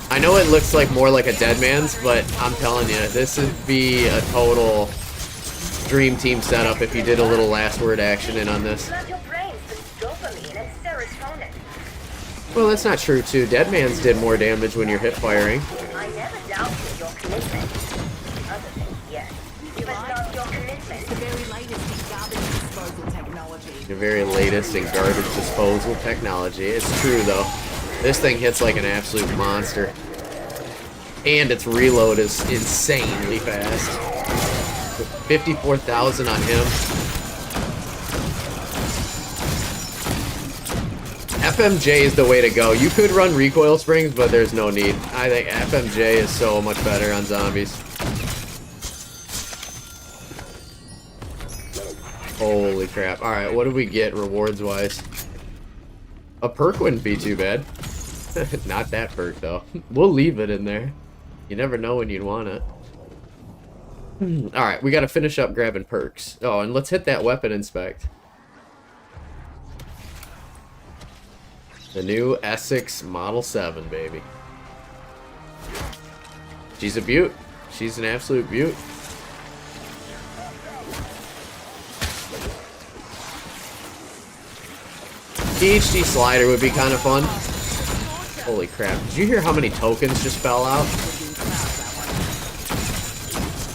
I know it looks like more like a dead man's, but I'm telling you, this would be a total dream team setup if you did a little last word action in on this. Well, that's not true too. Dead man's did more damage when you're hip firing. I never doubted your commitment. Other things, yes. You must love your commitment. The very latest in garbage disposal technology. The very latest in garbage disposal technology. It's true though. This thing hits like an absolute monster. And its reload is insanely fast. 54,000 on him. FMJ is the way to go. You could run recoil springs, but there's no need. I think FMJ is so much better on zombies. Holy crap. Alright, what do we get rewards-wise? A perk wouldn't be too bad. Not that perk, though. We'll leave it in there. You never know when you'd want it. Alright, we gotta finish up grabbing perks. Oh, and let's hit that weapon inspect. The new Essex Model 7, baby. She's a beaut. She's an absolute beaut. PhD slider would be kind of fun. Holy crap. Did you hear how many tokens just fell out?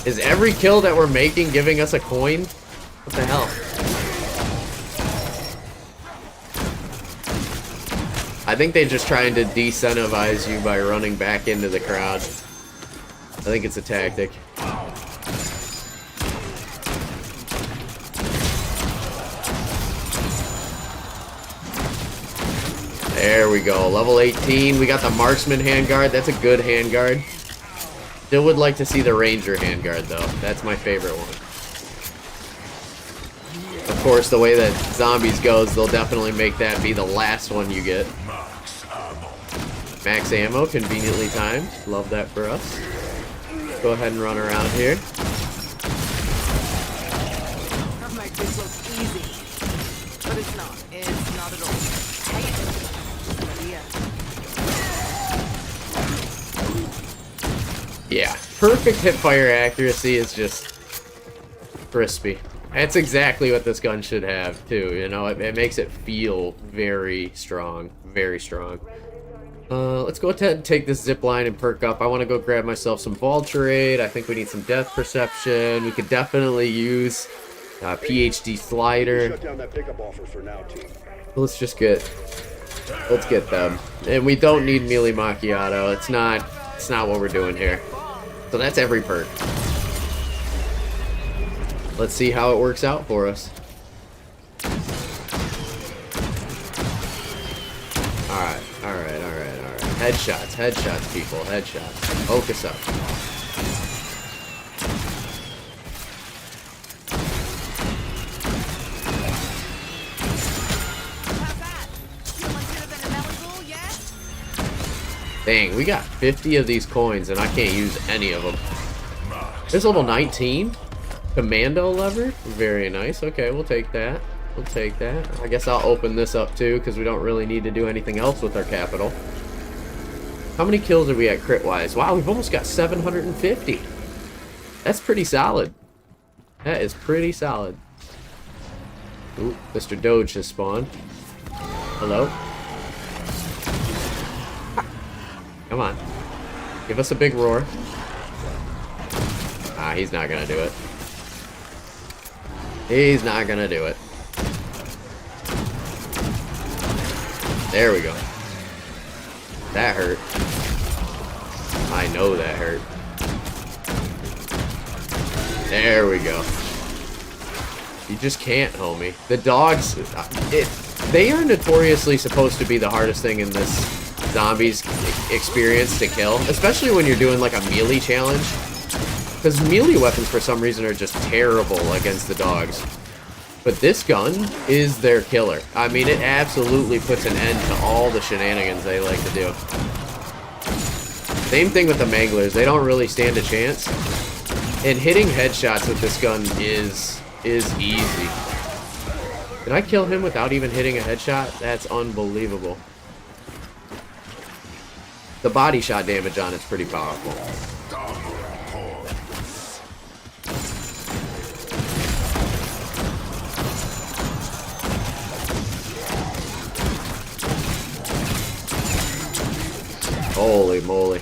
Is every kill that we're making giving us a coin? What the hell? I think they're just trying to decentivize you by running back into the crowd. I think it's a tactic. There we go. Level 18. We got the Marksman handguard. That's a good handguard. Still would like to see the Ranger handguard, though. That's my favorite one. Of course, the way that Zombies goes, they'll definitely make that be the last one you get. Max ammo, conveniently timed. Love that for us. Go ahead and run around here. That might this look easy, but it's not. It's not at all. Hey, Yeah, perfect hip-fire accuracy is just crispy. That's exactly what this gun should have, too. You know, it makes it feel very strong. Very strong. Let's go ahead and take this zip line and perk up. I want to go grab myself some Vulturade. I think we need some depth perception. We could definitely use PhD slider. Shut down that pickup offer for now, team. Let's get them. And we don't need melee macchiato. It's not what we're doing here. So that's every perk. Let's see how it works out for us. Alright. Headshots, people. Headshots. Focus up. Dang, we got 50 of these coins and I can't use any of them. This level 19? Commando lever? Very nice. Okay, we'll take that. We'll take that. I guess I'll open this up too because we don't really need to do anything else with our capital. How many kills are we at crit-wise? Wow, we've almost got 750. That's pretty solid. That is pretty solid. Ooh, Mr. Doge has spawned. Hello? Come on. Give us a big roar. Ah, he's not gonna do it. He's not gonna do it. There we go. That hurt. I know that hurt. There we go. You just can't, homie. The dogs, they are notoriously supposed to be the hardest thing in this Zombies experience to kill, especially when you're doing like a melee challenge. Because melee weapons for some reason are just terrible against the dogs. But this gun is their killer. I mean, it absolutely puts an end to all the shenanigans they like to do. Same thing with the Manglers. They don't really stand a chance. And hitting headshots with this gun is easy. Did I kill him without even hitting a headshot? That's unbelievable. The body shot damage on it's pretty powerful. Holy moly.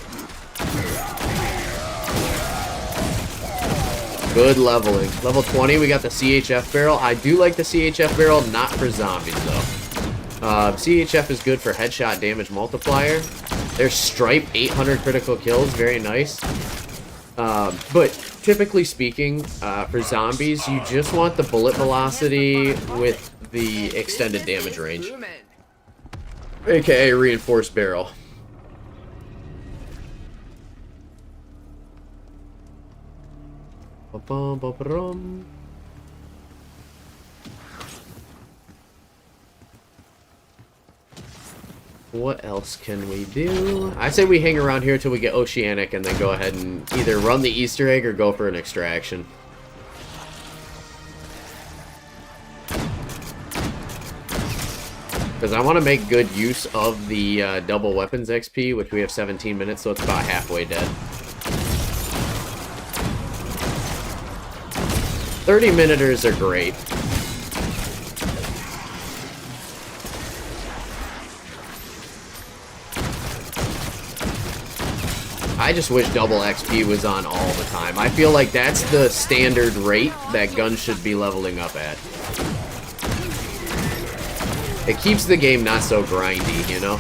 Good leveling. Level 20, we got the CHF barrel. I do like the CHF barrel, not for zombies though. CHF is good for headshot damage multiplier. There's Stripe, 800 critical kills, very nice. But typically speaking, for zombies, you just want the bullet velocity with the extended damage range. AKA reinforced barrel. What else can we do? I say we hang around here till we get Oceanic and then go ahead and either run the Easter egg or go for an extraction. Because I want to make good use of the double weapons XP, which we have 17 minutes, so it's about halfway dead. 30-minuters are great. I just wish double XP was on all the time. I feel like that's the standard rate that guns should be leveling up at. It keeps the game not so grindy, you know?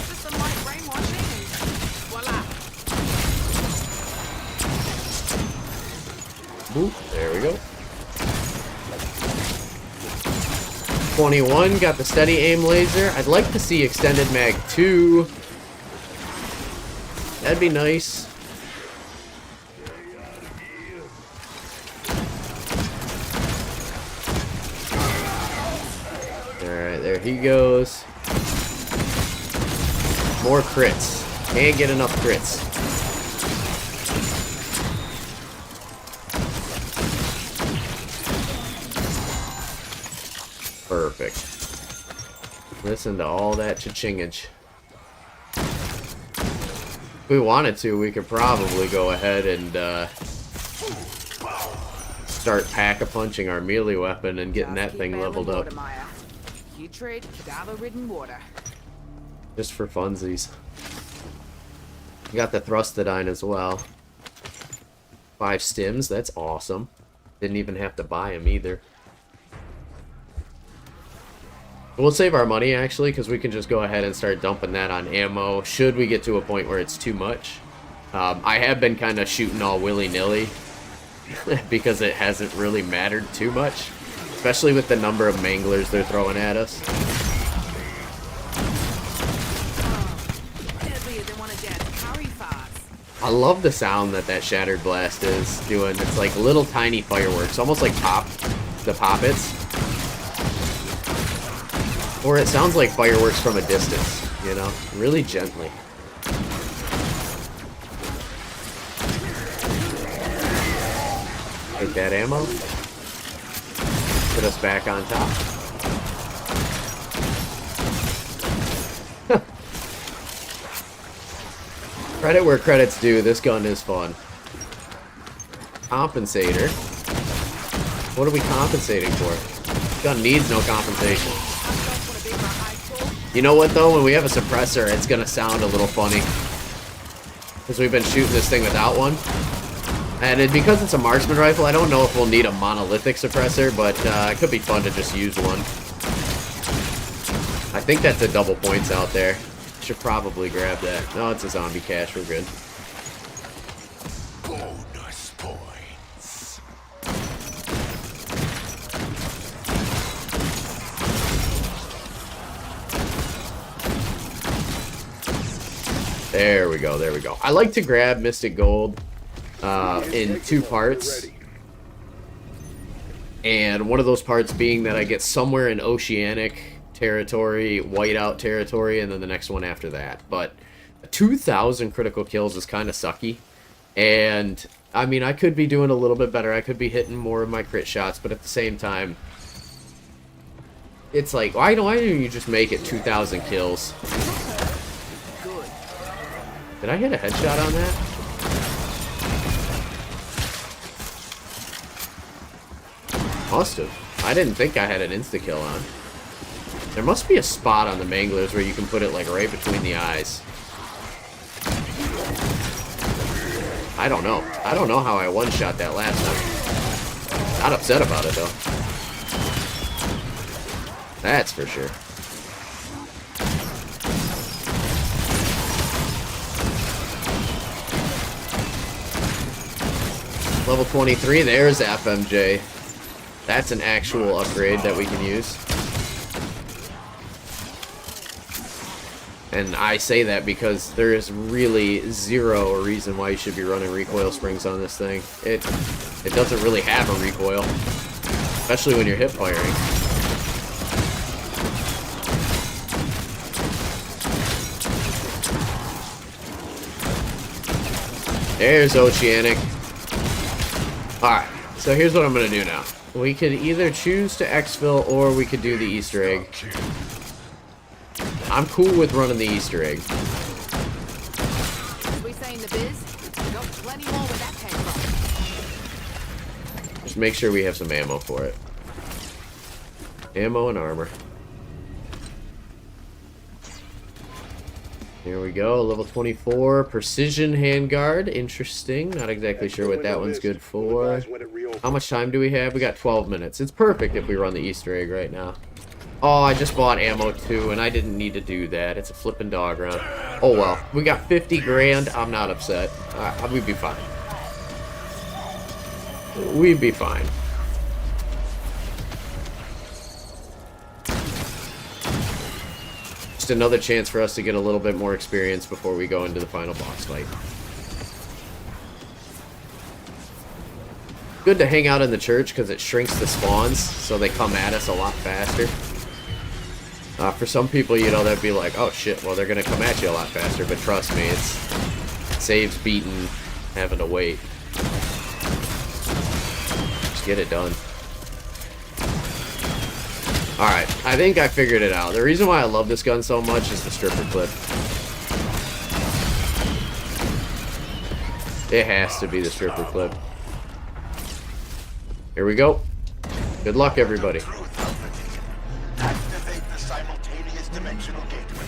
Just some light brainwashing and voila. Boop, there we go. 21, got the steady aim laser. I'd like to see extended mag 2. That'd be nice. Alright, there he goes. More crits. Can't get enough crits. Perfect. Listen to all that cha-chingage. If we wanted to, we could probably go ahead and start pack-a-punching our melee weapon and getting that thing leveled up. You trade cadaver-ridden water. Just for funsies. Got the Thrustodine as well. 5 stims, that's awesome. Didn't even have to buy them either. We'll save our money, actually, because we can just go ahead and start dumping that on ammo, should we get to a point where it's too much. I have been kind of shooting all willy-nilly, because it hasn't really mattered too much, especially with the number of manglers they're throwing at us. Deadlier than one of Dad's curry farts. I love the sound that that Shattered Blast is doing. It's like little tiny fireworks, almost like the poppets. Or it sounds like fireworks from a distance, you know? Really gently. Take that ammo. Put us back on top. Credit where credit's due, this gun is fun. Compensator. What are we compensating for? This gun needs no compensation. You know what though, when we have a suppressor, it's gonna sound a little funny. Because we've been shooting this thing without one. And because it's a marksman rifle, I don't know if we'll need a monolithic suppressor, but it could be fun to just use one. I think that's a double points out there. Should probably grab that. No, it's a zombie cache, we're good. Bonus points. There we go, there we go. I like to grab Mystic Gold in 2 parts. And one of those parts being that I get somewhere in Oceanic territory, whiteout territory, and then the next one after that. But 2,000 critical kills is kind of sucky. And, I mean, I could be doing a little bit better. I could be hitting more of my crit shots, but at the same time, it's like, why don't you just make it 2,000 kills? Did I hit a headshot on that? Must have. I didn't think I had an insta-kill on. There must be a spot on the manglers where you can put it like right between the eyes. I don't know. I don't know how I one-shot that last time. Not upset about it though. That's for sure. Level 23, there's FMJ. That's an actual upgrade that we can use. And I say that because there is really zero reason why you should be running recoil springs on this thing. It doesn't really have a recoil, especially when you're hip firing. There's Oceanic. Alright, so here's what I'm going to do now. We could either choose to exfil or we could do the Easter egg. I'm cool with running the Easter egg. We saying the biz? Got plenty more where that came from. Just make sure we have some ammo for it. Ammo and armor. Here we go, level 24, precision handguard. Interesting. Not exactly sure what that one's good for. How much time do we have? We got 12 minutes. It's perfect if we run the Easter egg right now. Oh, I just bought ammo too, and I didn't need to do that. It's a flipping dog run. Oh well, we got 50 grand. I'm not upset. We'd be fine. We'd be fine. Just another chance for us to get a little bit more experience before we go into the final boss fight. Good to hang out in the church because it shrinks the spawns so they come at us a lot faster. For some people, you know, that'd be like, oh shit, well, they're gonna come at you a lot faster, but trust me, it saves beating having to wait. Just get it done. Alright, I think I figured it out. The reason why I love this gun so much is the stripper clip. It has to be the stripper clip. Here we go. Good luck, everybody. Activate the simultaneous dimensional gateway.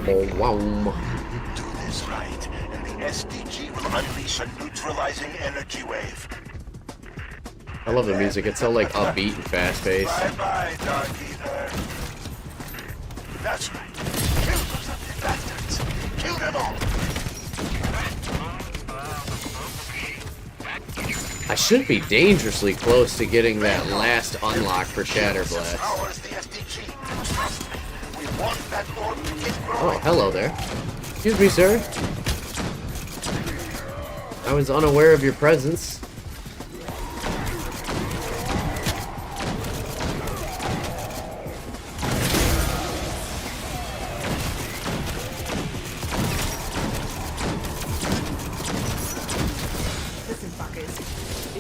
Oh, wow. Do this right, and the SDG will unleash a neutralizing energy wave. I love the music. It's so like upbeat and fast-paced. Bye-bye, dog eater. That's right. Kill those undead bastards. Kill them all. I should be dangerously close to getting that last unlock for Shatter Blast. Powers the SDG. Trust me. We want that orb to keep growing. Oh, hello there. Excuse me, sir. I was unaware of your presence.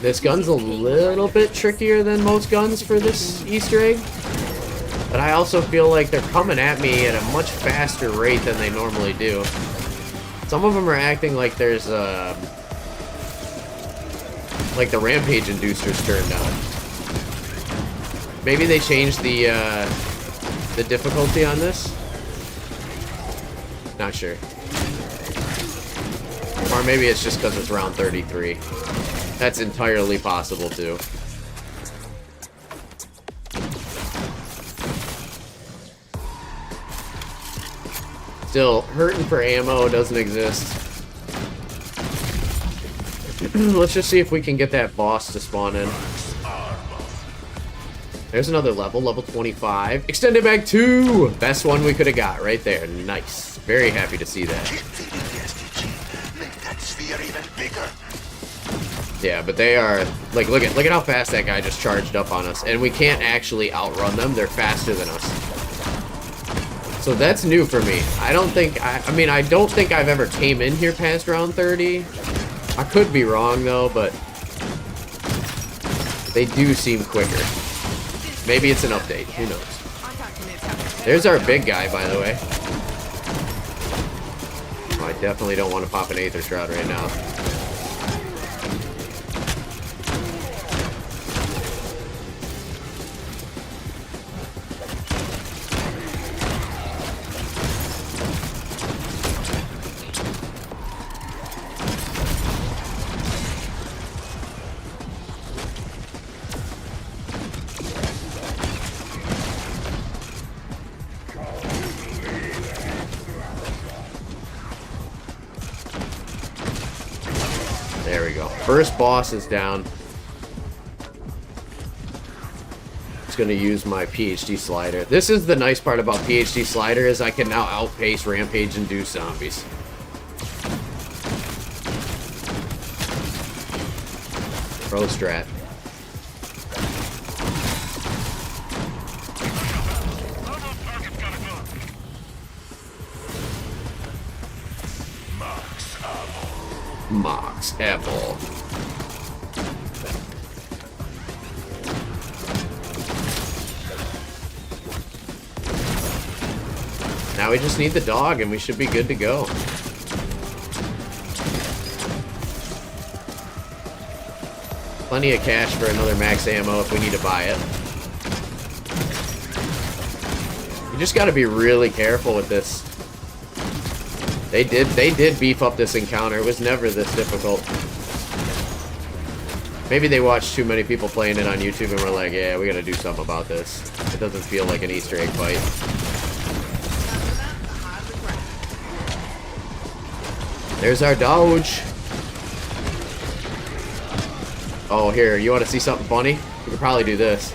This gun's a little bit trickier than most guns for this Easter egg. But I also feel like they're coming at me at a much faster rate than they normally do. Some of them are acting like there's like the rampage inducer's turned on. Maybe they changed the difficulty on this. Not sure. Or maybe it's just because it's round 33. That's entirely possible too. Still, hurting for ammo doesn't exist. Let's just see if we can get that boss to spawn in. There's another level, level 25. Extended mag 2! Best one we could have got right there. Nice. Very happy to see that. Keep feeding the SDG. Make that sphere even bigger. Yeah, but they are like look at how fast that guy just charged up on us, and we can't actually outrun them. They're faster than us. So that's new for me. I don't think I don't think I've ever came in here past round 30. I could be wrong though, but they do seem quicker. Maybe it's an update. Who knows? There's our big guy, by the way. Oh, I definitely don't want to pop an Aether Shroud right now. There we go. First boss is down. Just gonna use my PhD slider. This is the nice part about PhD slider is I can now outpace rampage induced zombies. Pro strat. Mox Apple. Now we just need the dog and we should be good to go. Plenty of cash for another max ammo if we need to buy it. You just got to be really careful with this. They did beef up this encounter. It was never this difficult. Maybe they watched too many people playing it on YouTube and were like, yeah, we got to do something about this. It doesn't feel like an Easter egg fight. There's our dodge. Oh, here, you want to see something funny? We could probably do this.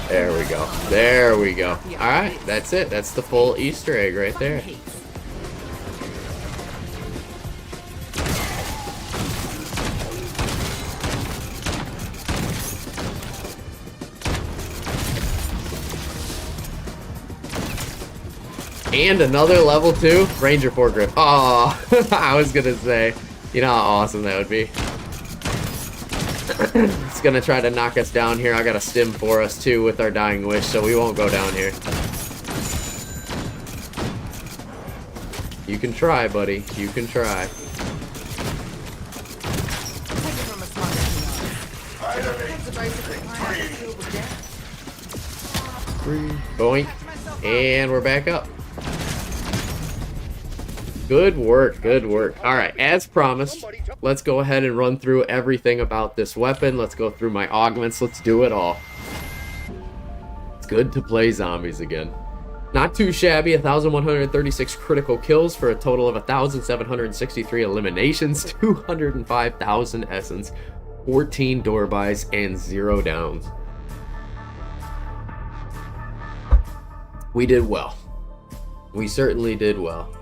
There we go. There we go. Alright, that's it. That's the full Easter egg right there. And another level 2 Ranger foregrip. Oh, I was gonna say, you know how awesome that would be. It's gonna try to knock us down here. I got a stim for us too with our dying wish, so we won't go down here. You can try, buddy. You can try. Boink. And we're back up. Good work, good work. Alright, as promised, let's go ahead and run through everything about this weapon. Let's go through my augments. Let's do it all. It's good to play zombies again. Not too shabby. 1,136 critical kills for a total of 1,763 eliminations, 205,000 essence, 14 door buys, and 0 downs. We did well. We certainly did well.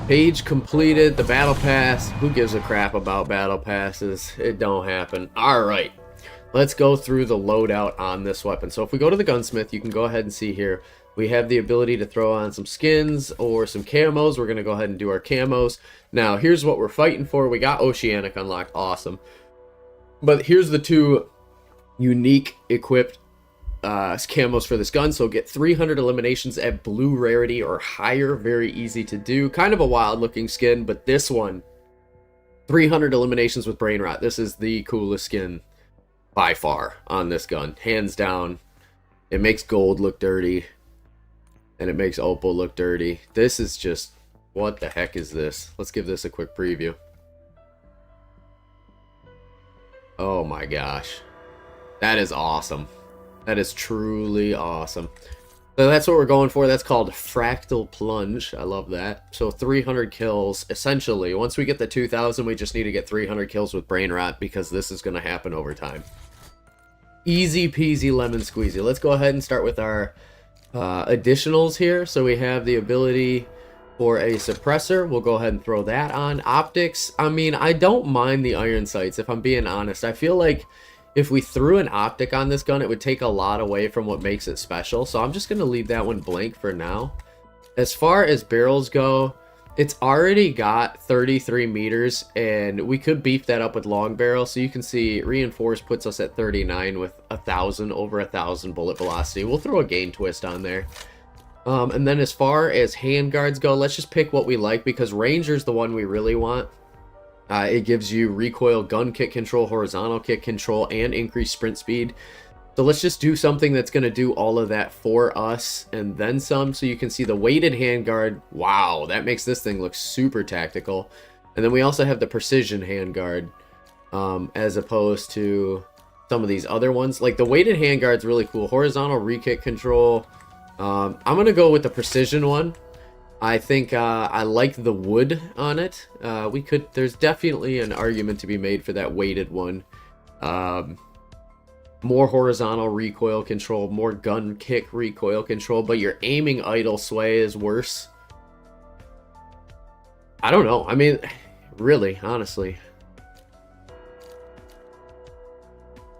Page completed, the battle pass. Who gives a crap about battle passes? It don't happen. Alright, let's go through the loadout on this weapon. So if we go to the gunsmith, you can go ahead and see here, we have the ability to throw on some skins or some camos. We're going to go ahead and do our camos. Now, here's what we're fighting for. We got Oceanic unlocked. Awesome. But here's the two unique equipped camos for this gun. So get 300 eliminations at blue rarity or higher. Very easy to do. Kind of a wild looking skin, but this one, 300 eliminations with brain rot. This is the coolest skin by far on this gun, hands down. It makes gold look dirty and it makes opal look dirty. This is just, what the heck is this? Let's give this a quick preview. Oh my gosh, that is awesome. That is truly awesome. So that's what we're going for. That's called Fractal Plunge. I love that. So 300 kills. Essentially, once we get the 2,000, we just need to get 300 kills with brain rot because this is going to happen over time. Easy peasy lemon squeezy. Let's go ahead and start with our additionals here. So we have the ability for a suppressor. We'll go ahead and throw that on. Optics. I mean, I don't mind the iron sights, if I'm being honest. I feel like if we threw an optic on this gun, it would take a lot away from what makes it special. So I'm just going to leave that one blank for now. As far as barrels go, it's already got 33 meters, and we could beef that up with long barrel. So you can see reinforced puts us at 39 with 1,000, over 1,000 bullet velocity. We'll throw a gain twist on there. And then as far as handguards go, let's just pick what we like because Ranger's the one we really want. It gives you recoil gun kick control, horizontal kick control, and increased sprint speed. So let's just do something that's going to do all of that for us and then some. So you can see the weighted handguard. Wow, that makes this thing look super tactical. And then we also have the precision handguard as opposed to some of these other ones. Like the weighted handguard's really cool. Horizontal re-kick control. I'm going to go with the precision one. I think I like the wood on it. There's definitely an argument to be made for that weighted one. more horizontal recoil control, more gun kick recoil control, but your aiming idle sway is worse. I don't know. I mean, really, honestly.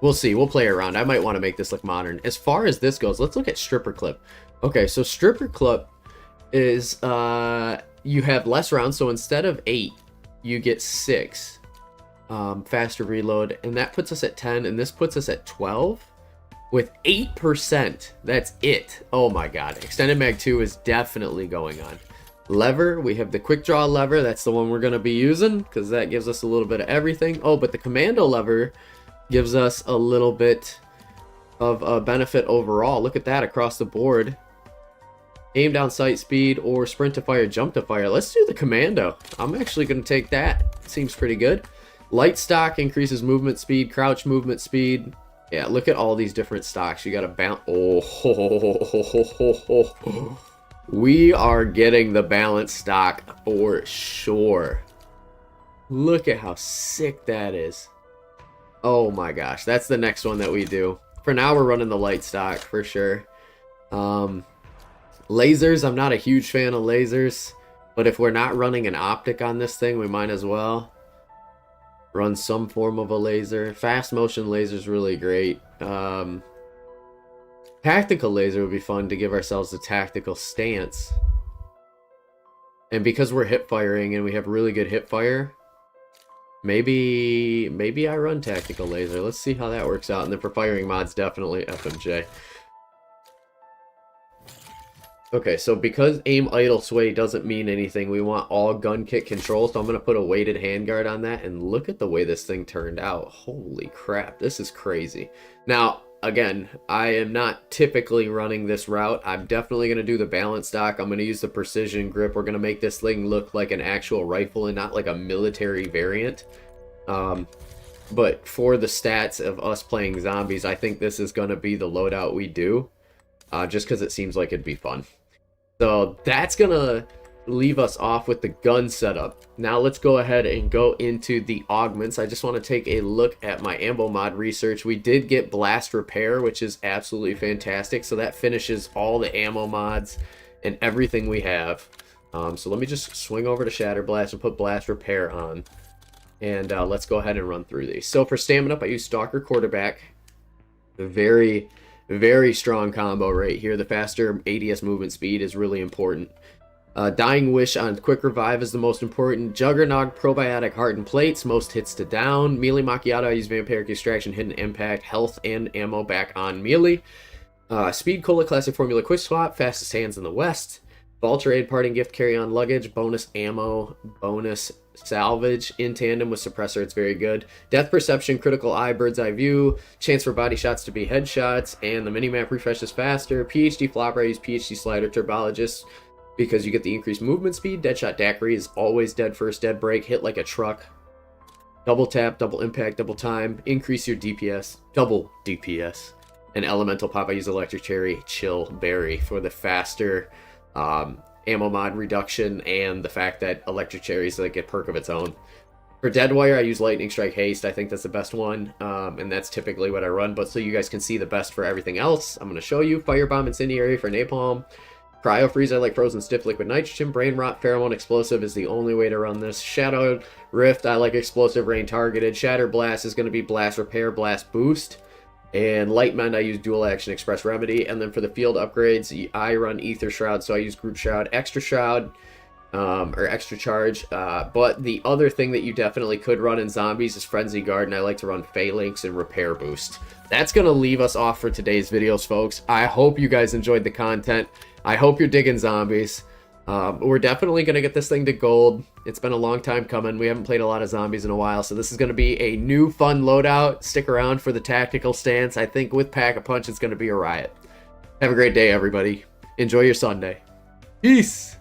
We'll see. We'll play around. I might want to make this look modern. As far as this goes, let's look at stripper clip. Okay, so stripper clip is you have less rounds, so instead of 8, you get 6. Faster reload, and that puts us at 10, and this puts us at 12 with 8%. That's it. Oh my god. Extended mag 2 is definitely going on. Lever, we have the quick draw lever. That's the one we're going to be using because that gives us a little bit of everything. Oh, but the commando lever gives us a little bit of a benefit overall. Look at that across the board. Aim down, sight speed, or sprint to fire, jump to fire. Let's do the commando. I'm actually going to take that. Seems pretty good. Light stock increases movement speed, crouch movement speed. Yeah, look at all these different stocks. You got to bounce. Oh, we are getting the balanced stock for sure. Look at how sick that is. Oh my gosh, that's the next one that we do. For now, we're running the light stock for sure. Lasers, I'm not a huge fan of lasers, but if we're not running an optic on this thing, we might as well run some form of a laser. Fast motion laser is really great. Tactical laser would be fun to give ourselves a tactical stance. And because we're hip firing and we have really good hip fire, maybe I run tactical laser. Let's see how that works out. And then for firing mods, definitely FMJ. Okay, so because aim idle sway doesn't mean anything, we want all gun kick control, so I'm going to put a weighted handguard on that, and look at the way this thing turned out. Holy crap, this is crazy. Now, again, I am not typically running this route. I'm definitely going to do the balance stock. I'm going to use the precision grip. We're going to make this thing look like an actual rifle and not like a military variant. But for the stats of us playing zombies, I think this is going to be the loadout we do. Just because it seems like it'd be fun. So that's going to leave us off with the gun setup. Now let's go ahead and go into the augments. I just want to take a look at my ammo mod research. We did get blast repair, which is absolutely fantastic. So that finishes all the ammo mods and everything we have. So let me just swing over to Shatter Blast and put blast repair on. And let's go ahead and run through these. So for stamina up, I use Stalker Quarterback. Very strong combo right here. The faster ADS movement speed is really important. Dying Wish on Quick Revive is the most important. Juggernog Probiotic Hardened Plates, most hits to down. Melee Macchiato, I use Vampiric Extraction, Hidden Impact, health and ammo back on melee. Speed Cola Classic Formula Quick Swap, fastest hands in the West. Vulture Aid Parting Gift Carry On Luggage, bonus ammo, bonus salvage in tandem with suppressor. It's very good. Death Perception, Critical Eye, Bird's Eye View, chance for body shots to be headshots, and the minimap refreshes faster. PhD Flopper, I use PhD Slider Turbologist because you get the increased movement speed. Deadshot Daiquiri is always dead first, dead break, hit like a truck. Double tap, double impact, double time, increase your DPS, double DPS. And Elemental Pop, I use Electric Cherry, Chill Berry for the faster ammo mod reduction and the fact that Electric Cherry is like a perk of its own. For Deadwire, I use Lightning Strike Haste. I think that's the best one, and that's typically what I run, but so you guys can see the best for everything else, I'm going to show you. Firebomb Incendiary for Napalm. Cryo Freeze, I like Frozen Stiff Liquid Nitrogen. Brain Rot Pheromone Explosive is the only way to run this. Shadow Rift, I like Explosive Rain Targeted. Shatter Blast is going to be Blast Repair, Blast Boost. And Light Mend, I use Dual Action Express Remedy. And then for the field upgrades, I run Ether Shroud, so I use Group Shroud, Extra Shroud, or Extra Charge. But the other thing that you definitely could run in zombies is Frenzy Guard, and I like to run Phalanx and Repair Boost. That's going to leave us off for today's videos, folks. I hope you guys enjoyed the content. I hope you're digging zombies. We're definitely going to get this thing to gold. It's been a long time coming. We haven't played a lot of zombies in a while, so this is going to be a new fun loadout. Stick around for the tactical stance. I think with Pack-a-Punch, it's going to be a riot. Have a great day, everybody. Enjoy your Sunday. Peace!